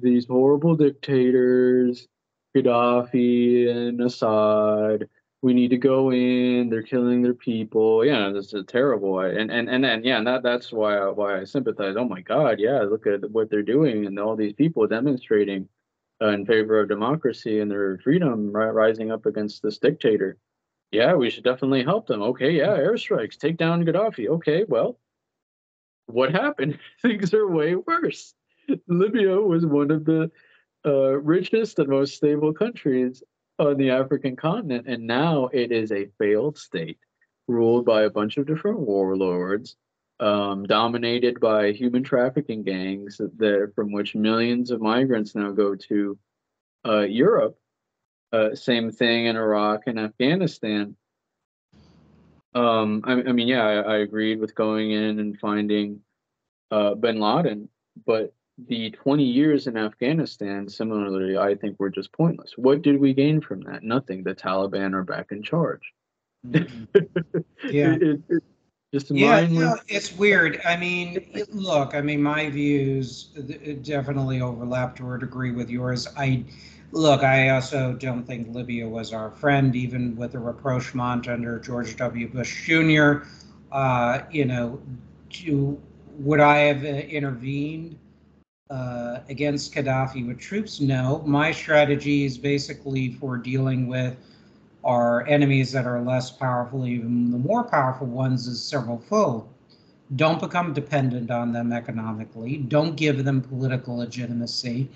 these horrible dictators, Gaddafi and Assad, we need to go in. They're killing their people. Yeah, this is terrible. And yeah, and that's why I sympathize. Oh my God, yeah, look at what they're doing, and all these people demonstrating in favor of democracy and their freedom, rising up against this dictator. Yeah, we should definitely help them. Okay, yeah, airstrikes, take down Gaddafi. Okay, well, what happened? Things are way worse. Libya was one of the richest and most stable countries on the African continent, and now it is a failed state ruled by a bunch of different warlords, dominated by human trafficking gangs from which millions of migrants now go to Europe. Same thing in Iraq and Afghanistan. I mean, yeah, I agreed with going in and finding bin Laden, but the 20 years in Afghanistan, similarly, I think were just pointless. What did we gain from that? Nothing. The Taliban are back in charge. Mhm. Yeah. It just Yeah, mindless. it's weird. I mean, look, I mean, my views definitely overlap to a degree with yours. I also don't think Libya was our friend, even with the rapprochement under George W. Bush Jr. Uh, you know, would I have intervened? against Gaddafi with troops? No. My strategy is basically for dealing with our enemies that are less powerful, even the more powerful ones, is several fold. Don't become dependent on them economically. Don't give them political legitimacy.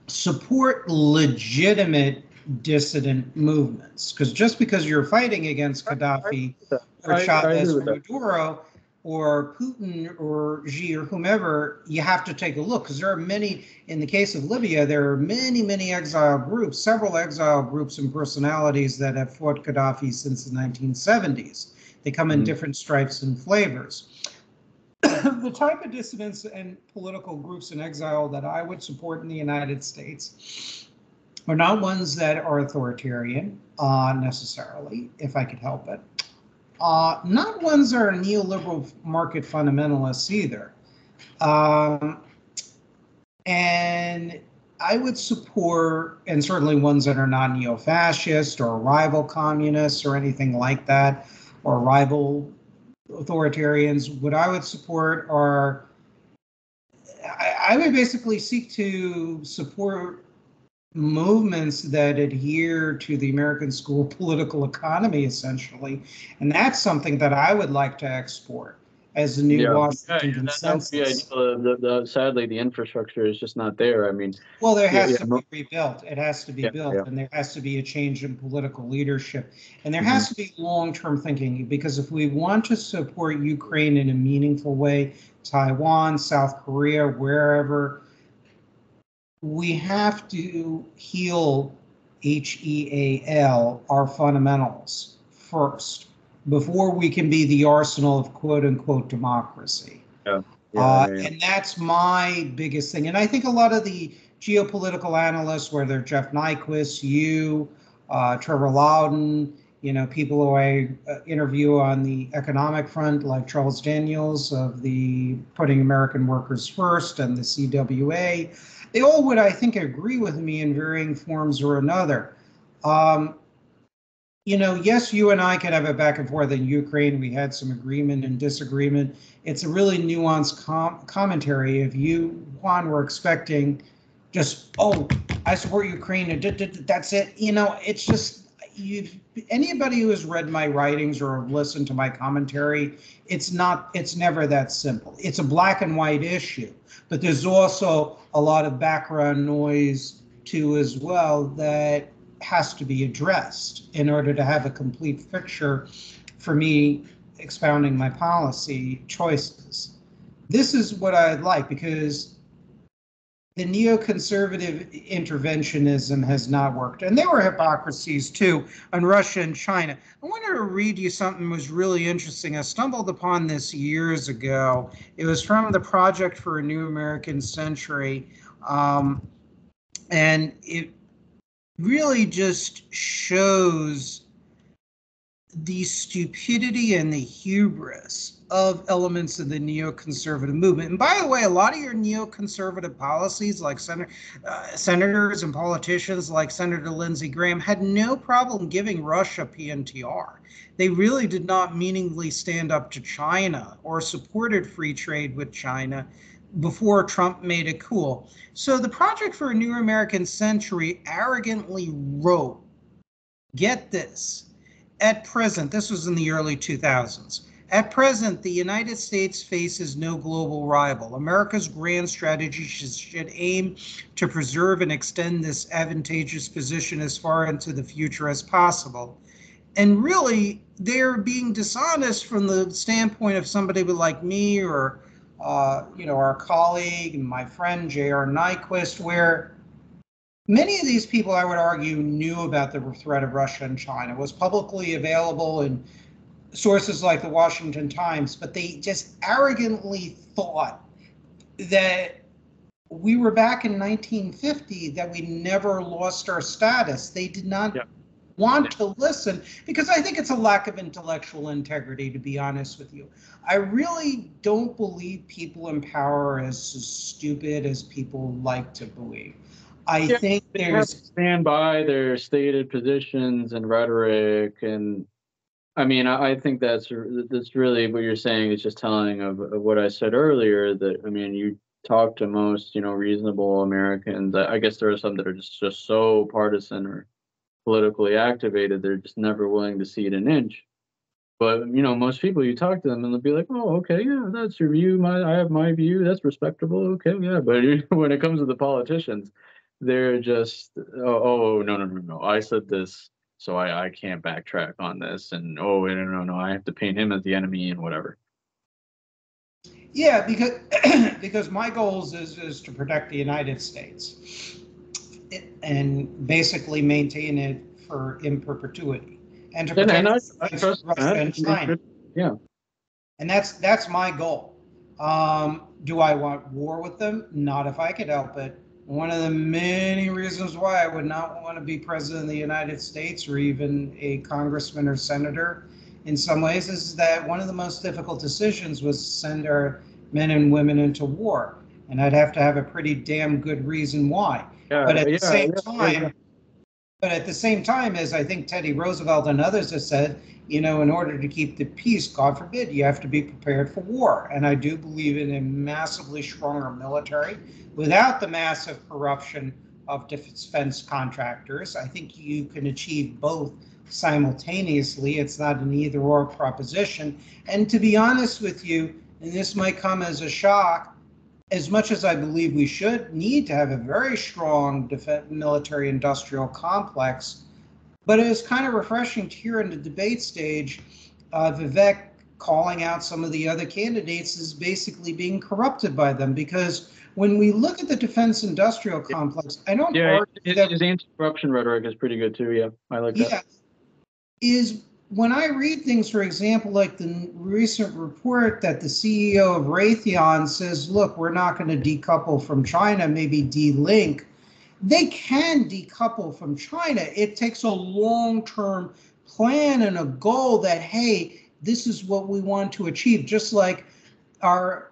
Support legitimate dissident movements. Because just because you're fighting against Gaddafi or I agree Chavez or with that. Maduro or Putin or Xi or whomever, you have to take a look, because there are many, in the case of Libya, there are many, many exile groups, several exile groups and personalities that have fought Gaddafi since the 1970s. They come in different stripes and flavors. The type of dissidents and political groups in exile that I would support in the United States are not ones that are authoritarian necessarily, if I could help it. Not ones that are neoliberal market fundamentalists either. And I would support, and certainly ones that are not neo-fascist or rival communists or anything like that, or rival authoritarians. What I would support are, I would basically seek to support movements that adhere to the American school political economy, essentially. And that's something that I would like to export as the new Washington That would be consensus. ideal. Sadly, the infrastructure is just not there. I mean, Well, there yeah, has yeah, to be rebuilt. It has to be yeah, built, yeah. and there has to be a change in political leadership. And there Mhm. has to be long-term thinking, because if we want to support Ukraine in a meaningful way, Taiwan, South Korea, wherever, we have to heal, HEAL, our fundamentals first, before we can be the arsenal of quote unquote democracy. Yeah, yeah, yeah, And that's my biggest thing. And I think a lot of the geopolitical analysts, whether Jeff Nyquist, you, Trevor Loudon, people who I interview on the economic front, like Charles Daniels of the Putting American Workers First and the CWA, they all would, I think, agree with me in varying forms or another. Um, yes, you and I could have a back and forth in Ukraine. We had some agreement and disagreement. It's a really nuanced commentary. If you, Juan, were expecting just, oh, I support Ukraine, and that's it. It's just, anybody who has read my writings or listened to my commentary, it's never that simple. It's a black and white issue, but there's also a lot of background noise too as well that has to be addressed in order to have a complete picture for me expounding my policy choices. This is what I'd like, because the neoconservative interventionism has not worked. And there were hypocrisies too on Russia and China. I wanted to read you something that was really interesting. I stumbled upon this years ago. It was from the Project for a New American Century. And it really just shows the stupidity and the hubris of elements of the neoconservative movement. And by the way, a lot of your neoconservative policies, like senators and politicians like Senator Lindsey Graham, had no problem giving Russia PNTR. They really did not meaningfully stand up to China or supported free trade with China before Trump made it cool. So the Project for a New American Century arrogantly wrote, get this, at present, this was in the early 2000s, at present, the United States faces no global rival. America's grand strategy should aim to preserve and extend this advantageous position as far into the future as possible. And really, they're being dishonest from the standpoint of somebody like me, or our colleague and my friend J.R. Nyquist, where many of these people, I would argue, knew about the threat of Russia and China. It was publicly available in sources like the Washington Times, but they just arrogantly thought that we were back in 1950, that we never lost our status. They did not want to listen, because I think it's a lack of intellectual integrity, to be honest with you. I really don't believe people in power are as stupid as people like to believe. I think They have to stand by their stated positions and rhetoric, and I mean, I think that's really what you're saying is just telling of what I said earlier. That I mean, talk to most, reasonable Americans. I guess there are some that are just so partisan or politically activated, they're just never willing to see it an inch. But most people, you talk to them and they'll be like, "Oh, okay, yeah, that's your view. I have my view. That's respectable. Okay, yeah." But when it comes to the politicians, they're just, "Oh, no, no, no, no. I said this, so I can't backtrack on this." And oh, no, no, no, I have to paint him as the enemy and whatever. Yeah, because because my goals is to protect the United States and basically maintain it in perpetuity, and to And protect I against trust Russia that. and China. Yeah. And that's my goal. Do I want war with them? Not if I could help it. One of the many reasons why I would not want to be president of the United States or even a congressman or senator in some ways is that one of the most difficult decisions was to send our men and women into war. And I'd have to have a pretty damn good reason why. Yeah, But at the yeah, same yeah, yeah. time, but at the same time, as I think Teddy Roosevelt and others have said, in order to keep the peace, God forbid, you have to be prepared for war. And I do believe in a massively stronger military without the massive corruption of defense contractors. I think you can achieve both simultaneously. It's not an either or proposition. And to be honest with you, and this might come as a shock, as much as I believe we should need to have a very strong military industrial complex, but it was kind of refreshing to hear in the debate stage Vivek calling out some of the other candidates as basically being corrupted by them. Because when we look at the defense industrial complex, I don't argue that his anti-corruption rhetoric is pretty good too. Yeah, I like that. Yeah, is when I read things, for example, like the recent report that the CEO of Raytheon says, look, we're not going to decouple from China, maybe de-link. They can decouple from China. It takes a long-term plan and a goal that, hey, this is what we want to achieve, just like our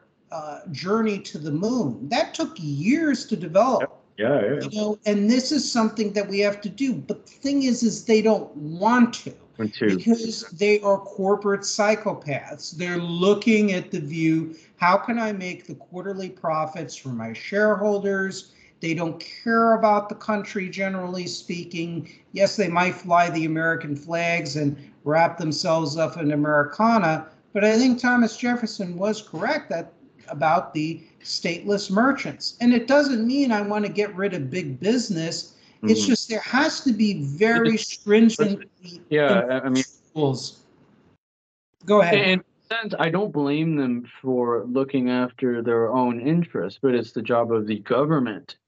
journey to the moon. That took years to develop. Yeah. And this is something that we have to do. But the thing is they don't want to because they are corporate psychopaths. They're looking at the view, how can I make the quarterly profits for my shareholders? They don't care about the country, generally speaking. Yes, they might fly the American flags and wrap themselves up in Americana, but I think Thomas Jefferson was correct about the stateless merchants. And it doesn't mean I want to get rid of big business. It's just there has to be very stringent rules. Go ahead. In a sense, I don't blame them for looking after their own interests, but it's the job of the government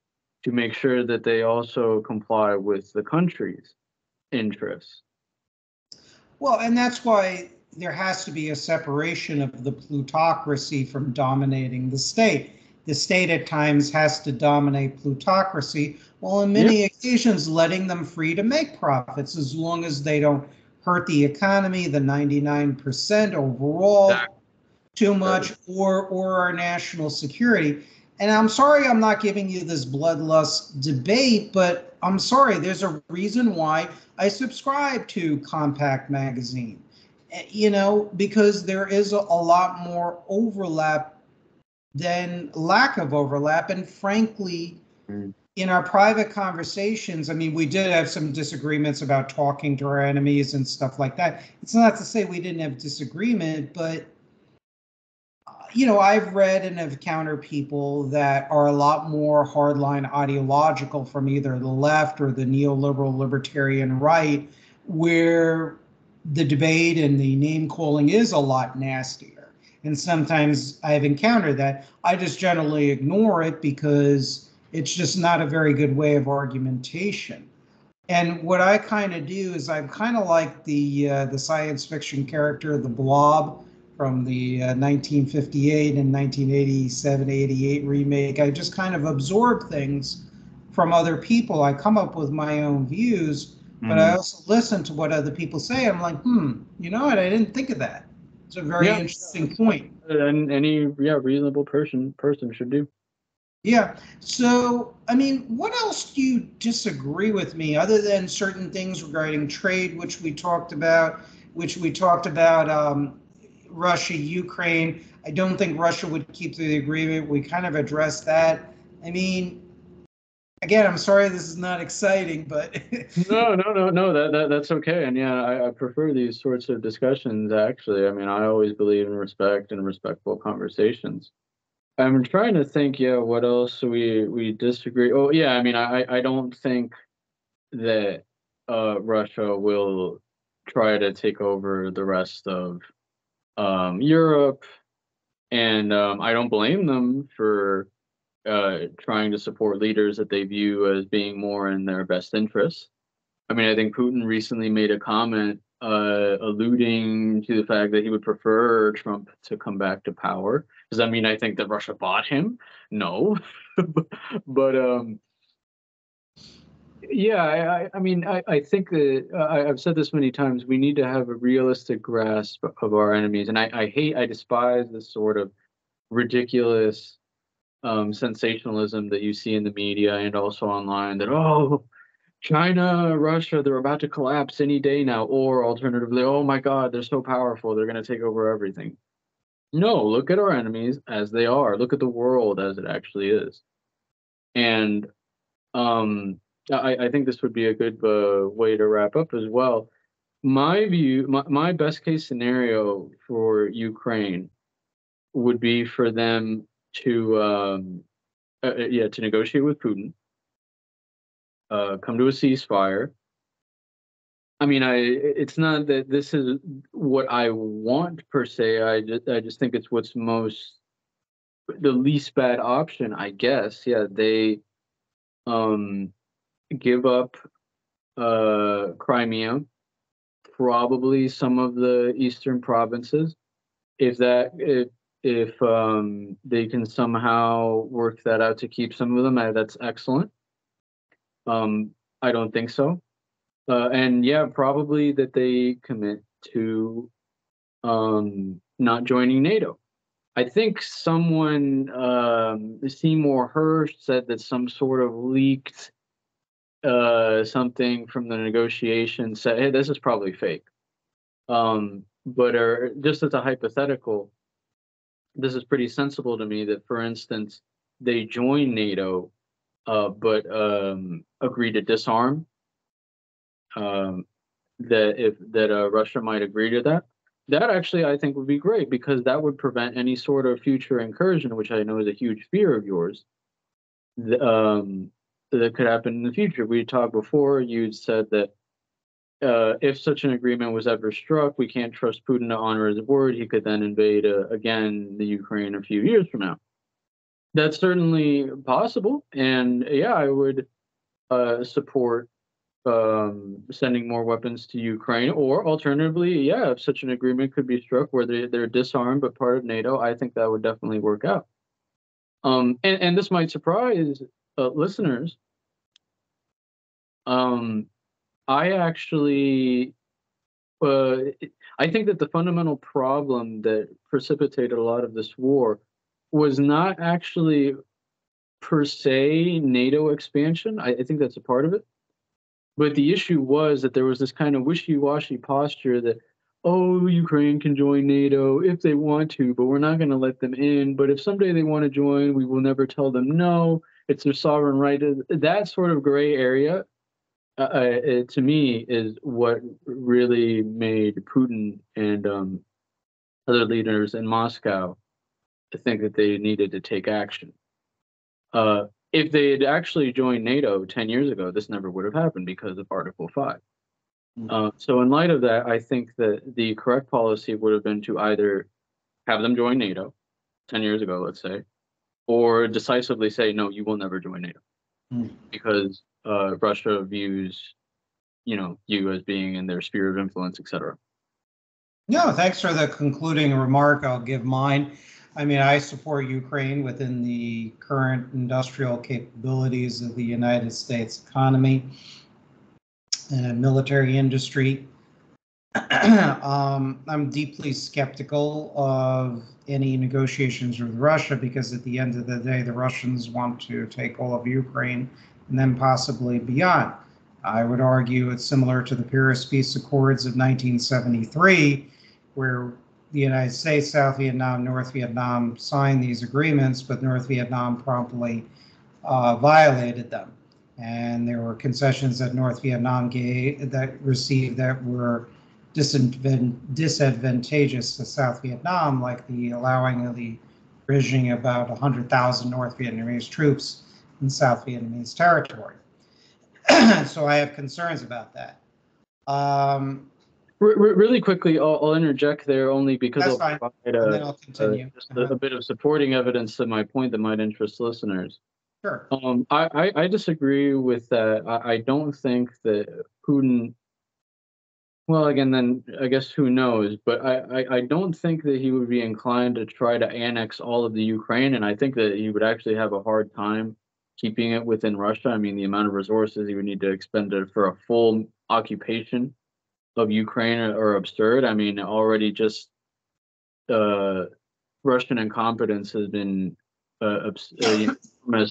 to make sure that they also comply with the country's interests. Well, and that's why there has to be a separation of the plutocracy from dominating the state. The state at times has to dominate plutocracy, while on many occasions letting them free to make profits as long as they don't hurt the economy, the 99% overall, too much, or our national security. And I'm sorry I'm not giving you this bloodlust debate, but I'm sorry, there's a reason why I subscribe to Compact Magazine. Because there is a lot more overlap than lack of overlap. And frankly, in our private conversations, I mean, we did have some disagreements about talking to our enemies and stuff like that. It's not to say we didn't have disagreement, but I've read and have encountered people that are a lot more hardline ideological from either the left or the neoliberal libertarian right, where the debate and the name calling is a lot nastier. And sometimes I've encountered that. I just generally ignore it because it's just not a very good way of argumentation. And what I kind of do is I'm kind of like the science fiction character, the Blob, from the 1958 and 1987, 88 remake. I just kind of absorb things from other people. I come up with my own views, but I also listen to what other people say. I'm like, you know what? I didn't think of that. It's a very interesting point. And any reasonable person should do. Yeah. So, I mean, what else do you disagree with me other than certain things regarding trade, which we talked about, Russia, Ukraine. I don't think Russia would keep the agreement. We kind of addressed that. I mean, again, I'm sorry this is not exciting, but no, that's okay. And yeah, I prefer these sorts of discussions, actually. I mean, I always believe in respect and respectful conversations. I'm trying to think, yeah, what else we disagree. Oh, yeah, I mean, I don't think that Russia will try to take over the rest of Europe, and I don't blame them for trying to support leaders that they view as being more in their best interests. I mean, I think Putin recently made a comment alluding to the fact that he would prefer Trump to come back to power. Does that mean I think that Russia bought him? No, but yeah, I mean, I think that I've said this many times. We need to have a realistic grasp of our enemies, and I despise this sort of ridiculous sensationalism that you see in the media and also online. That China, Russia, they're about to collapse any day now, or alternatively, oh my God, they're so powerful, they're going to take over everything. No, look at our enemies as they are. Look at the world as it actually is, and I think this would be a good way to wrap up as well. My view, my best case scenario for Ukraine would be for them to yeah, to negotiate with Putin, come to a ceasefire. I mean, it's not that this is what I want per se. I just think it's what's the least bad option, I guess. Yeah, they um give up Crimea, probably some of the eastern provinces. If they can somehow work that out to keep some of them, that's excellent. I don't think so. And yeah, probably that they commit to not joining NATO. I think someone, Seymour Hersh, said that some sort of leaked something from the negotiation said, hey, this is probably fake. But just as a hypothetical, this is pretty sensible to me that, for instance, they join NATO, but agree to disarm. That Russia might agree to that. That actually I think would be great because that would prevent any sort of future incursion, which I know is a huge fear of yours. That could happen in the future. We talked before. You'd said that if such an agreement was ever struck, we can't trust Putin to honor his word. He could then invade again the Ukraine a few years from now. That's certainly possible, and yeah, I would support sending more weapons to Ukraine, or alternatively, yeah, if such an agreement could be struck where they're disarmed but part of NATO, I think that would definitely work out. And this might surprise listeners. I actually, I think that the fundamental problem that precipitated a lot of this war was not actually per se NATO expansion. I think that's a part of it. But the issue was that there was this kind of wishy-washy posture that, oh, Ukraine can join NATO if they want to, but we're not going to let them in. But if someday they want to join, we will never tell them no. It's their sovereign right. That sort of gray area, to me, is what really made Putin and other leaders in Moscow think that they needed to take action. If they had actually joined NATO 10 years ago, this never would have happened because of Article 5. So in light of that, I think that the correct policy would have been to either have them join NATO 10 years ago, let's say, or decisively say, no, you will never join NATO because Russia views, you as being in their sphere of influence, etc. No, thanks for the concluding remark. I'll give mine. I mean, I support Ukraine within the current industrial capabilities of the United States economy and military industry. I'm deeply skeptical of any negotiations with Russia because at the end of the day, the Russians want to take all of Ukraine and then possibly beyond. I would argue it's similar to the Paris Peace Accords of 1973, where the United States, South Vietnam, North Vietnam signed these agreements, but North Vietnam promptly violated them. And there were concessions that North Vietnam received that were disadvantageous to South Vietnam, like the allowing of the provisioning about 100,000 North Vietnamese troops in South Vietnamese territory. So I have concerns about that. Really quickly, I'll interject there only because I'll provide a bit of supporting evidence to my point that might interest listeners. Sure. I disagree with that. I don't think that Putin. Well, again, then I guess who knows? But I don't think that he would be inclined to try to annex all of the Ukraine, and I think that he would actually have a hard time keeping it within Russia. I mean, the amount of resources he would need to expend for a full occupation of Ukraine are absurd. I mean, already just Russian incompetence has been as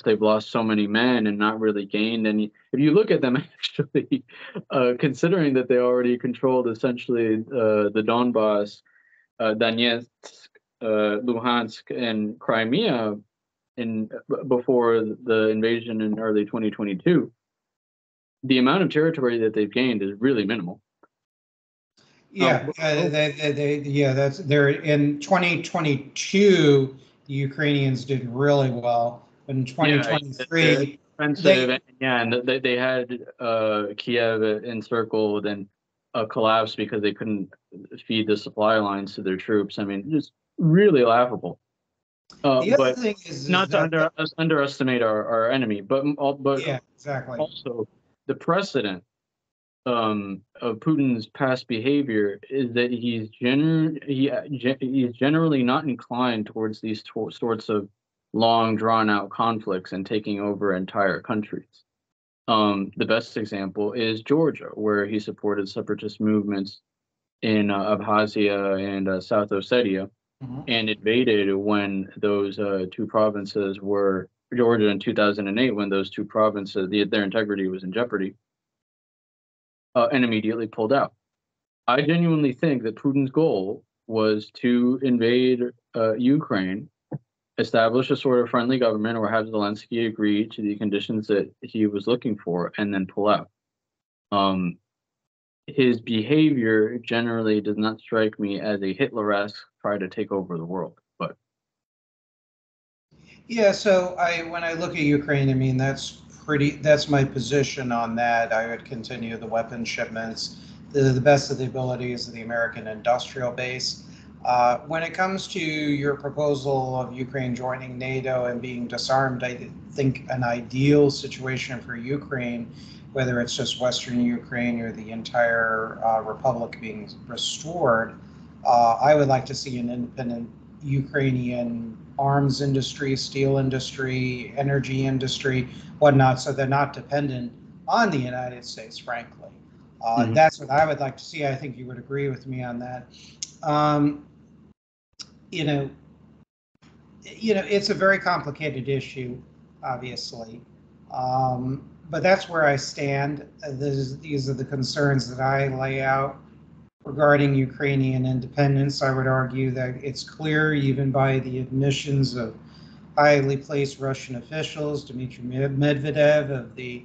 they've lost so many men and not really gained any. If you look at them, actually, considering that they already controlled essentially the Donbass, Donetsk, Luhansk, and Crimea before the invasion in early 2022, the amount of territory that they've gained is really minimal. Yeah, they're in 2022. The Ukrainians did really well, but in 2023, they had Kiev encircled and collapsed because they couldn't feed the supply lines to their troops. I mean, just really laughable. The other thing is not to underestimate our enemy, but yeah, exactly. Also the precedent of Putin's past behavior is that he's generally not inclined towards these sorts of long drawn out conflicts and taking over entire countries. The best example is Georgia, where he supported separatist movements in Abkhazia and South Ossetia, and invaded when those two provinces were Georgia in 2008, when those two provinces, their integrity was in jeopardy. And immediately pulled out. I genuinely think that Putin's goal was to invade Ukraine, establish a sort of friendly government, or have Zelensky agree to the conditions that he was looking for, and then pull out. His behavior generally does not strike me as a Hitler-esque try to take over the world. But yeah, so when I look at Ukraine, I mean, that's my position on that. I would continue the weapon shipments, the best of the abilities of the American industrial base. When it comes to your proposal of Ukraine joining NATO and being disarmed, I think an ideal situation for Ukraine, whether it's just Western Ukraine or the entire republic being restored, I would like to see an independent Ukrainian arms industry, steel industry, energy industry, whatnot, so they're not dependent on the United States, frankly. That's what I would like to see. I think you would agree with me on that. It's a very complicated issue, obviously. But that's where I stand. These are the concerns that I lay out regarding Ukrainian independence. I would argue that it's clear, even by the admissions of highly placed Russian officials, Dmitry Medvedev of the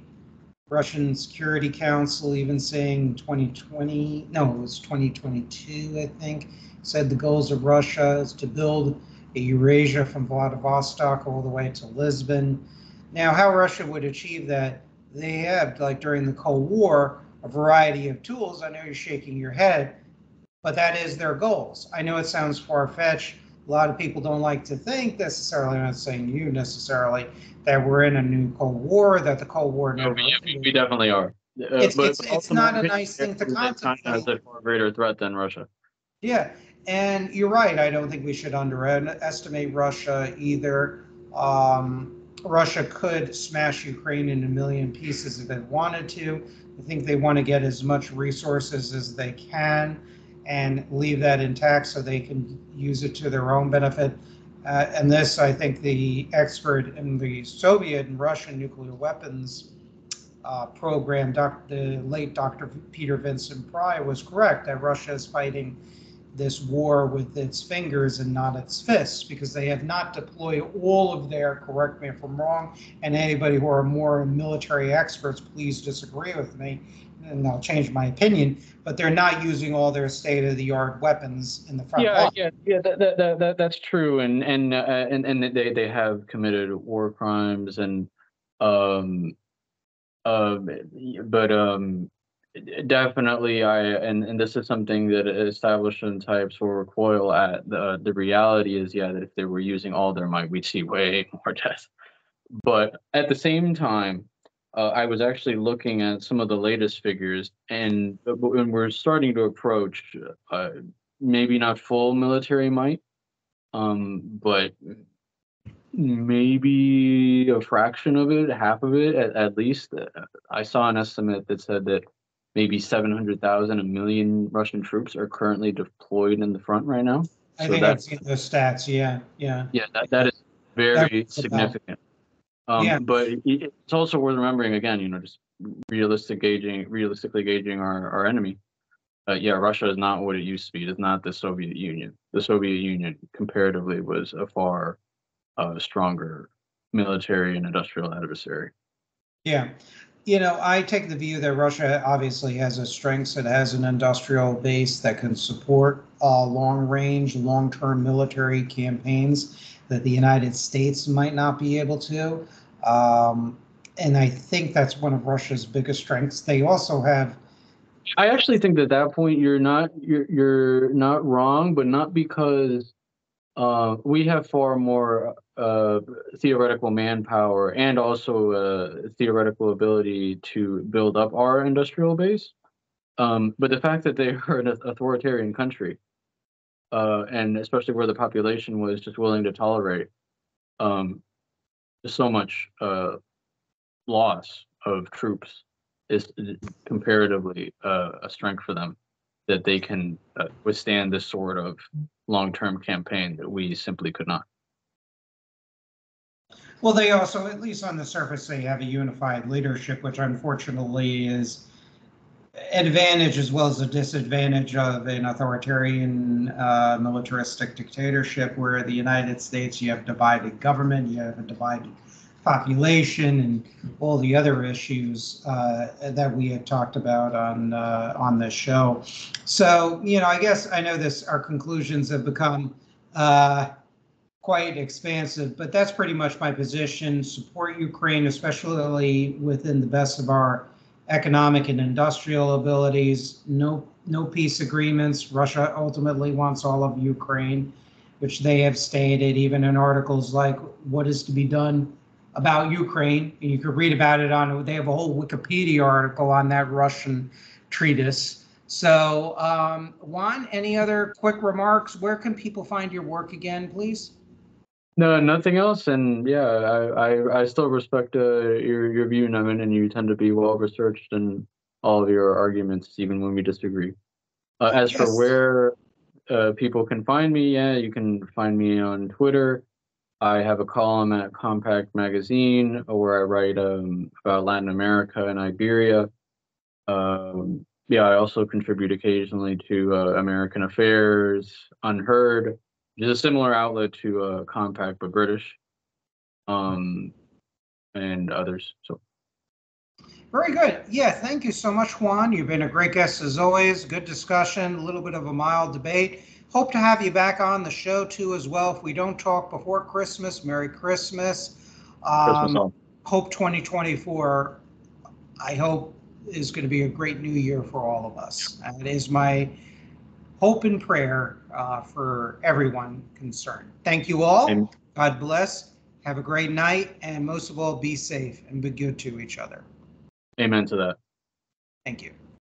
Russian Security Council, even saying 2022, I think, said the goals of Russia is to build a Eurasia from Vladivostok all the way to Lisbon. Now, how Russia would achieve that, they have, like during the Cold War, a variety of tools. I know you're shaking your head, but that is their goals. I know it sounds far-fetched. A lot of people don't like to think necessarily, I'm not saying you necessarily, that we're in a new Cold War, that the Cold War never... No, we definitely are. It's not a nice thing to contemplate. China is a far greater threat than Russia. Yeah, and you're right. I don't think we should underestimate Russia either. Russia could smash Ukraine in a million pieces if it wanted to. I think they want to get as much resources as they can and leave that intact so they can use it to their own benefit. And this, I think the expert in the Soviet and Russian nuclear weapons program, the late Dr. Peter Vincent Pry, was correct that Russia is fighting this war with its fingers and not its fists, because they have not deployed all of their, correct me if I'm wrong, and anybody who are more military experts, please disagree with me, and I'll change my opinion, but they're not using all their state-of-the-art weapons in the front line. Yeah. That's true, and they have committed war crimes, and um, but definitely and this is something that establishment types will recoil at. The reality is, yeah, that if they were using all their might, we'd see way more death. But at the same time, I was actually looking at some of the latest figures, and when we're starting to approach maybe not full military might, but maybe a fraction of it, half of it at least. I saw an estimate that said that maybe 700,000, a million Russian troops are currently deployed in the front right now. I think I've seen those stats. Yeah. Yeah, that is very significant. But it's also worth remembering, again, just realistically gauging our enemy. Yeah, Russia is not what it used to be. It is not the Soviet Union. The Soviet Union comparatively was a far stronger military and industrial adversary. Yeah. I take the view that Russia obviously has its strengths. It has an industrial base that can support long-range, long-term military campaigns that the United States might not be able to. And I think that's one of Russia's biggest strengths. They also have. I actually think that point you're not wrong, but not because we have far more theoretical manpower and also theoretical ability to build up our industrial base. But the fact that they are an authoritarian country, and especially where the population was just willing to tolerate so much loss of troops, is comparatively a strength for them, that they can withstand this sort of long-term campaign that we simply could not. Well, they also, at least on the surface, they have a unified leadership, which unfortunately is an advantage as well as a disadvantage of an authoritarian militaristic dictatorship, where the United States, you have divided government, you have a divided population, and all the other issues that we had talked about on this show. So, I guess I know our conclusions have become quite expansive, but that's pretty much my position. Support Ukraine, especially within the best of our economic and industrial abilities. No peace agreements. Russia ultimately wants all of Ukraine, which they have stated even in articles like What is to be Done About Ukraine. And you could read about it they have a whole Wikipedia article on that Russian treatise. So, Juan, any other quick remarks? Where can people find your work again, please? No, nothing else. And yeah, I still respect your view, Nevin, and you tend to be well researched in all of your arguments, even when we disagree. As for where people can find me, yeah, you can find me on Twitter. I have a column at Compact Magazine where I write about Latin America and Iberia. Yeah, I also contribute occasionally to American Affairs, Unheard, which is a similar outlet to Compact but British, and others. So. Very good. Yeah, thank you so much, Juan. You've been a great guest as always. Good discussion, a little bit of a mild debate. Hope to have you back on the show too as well. If we don't talk before Christmas, Merry Christmas. Hope 2024, I hope, is going to be a great new year for all of us. And it is my hope and prayer for everyone concerned. Thank you all. Amen. God bless. Have a great night. And most of all, be safe and be good to each other. Amen to that. Thank you.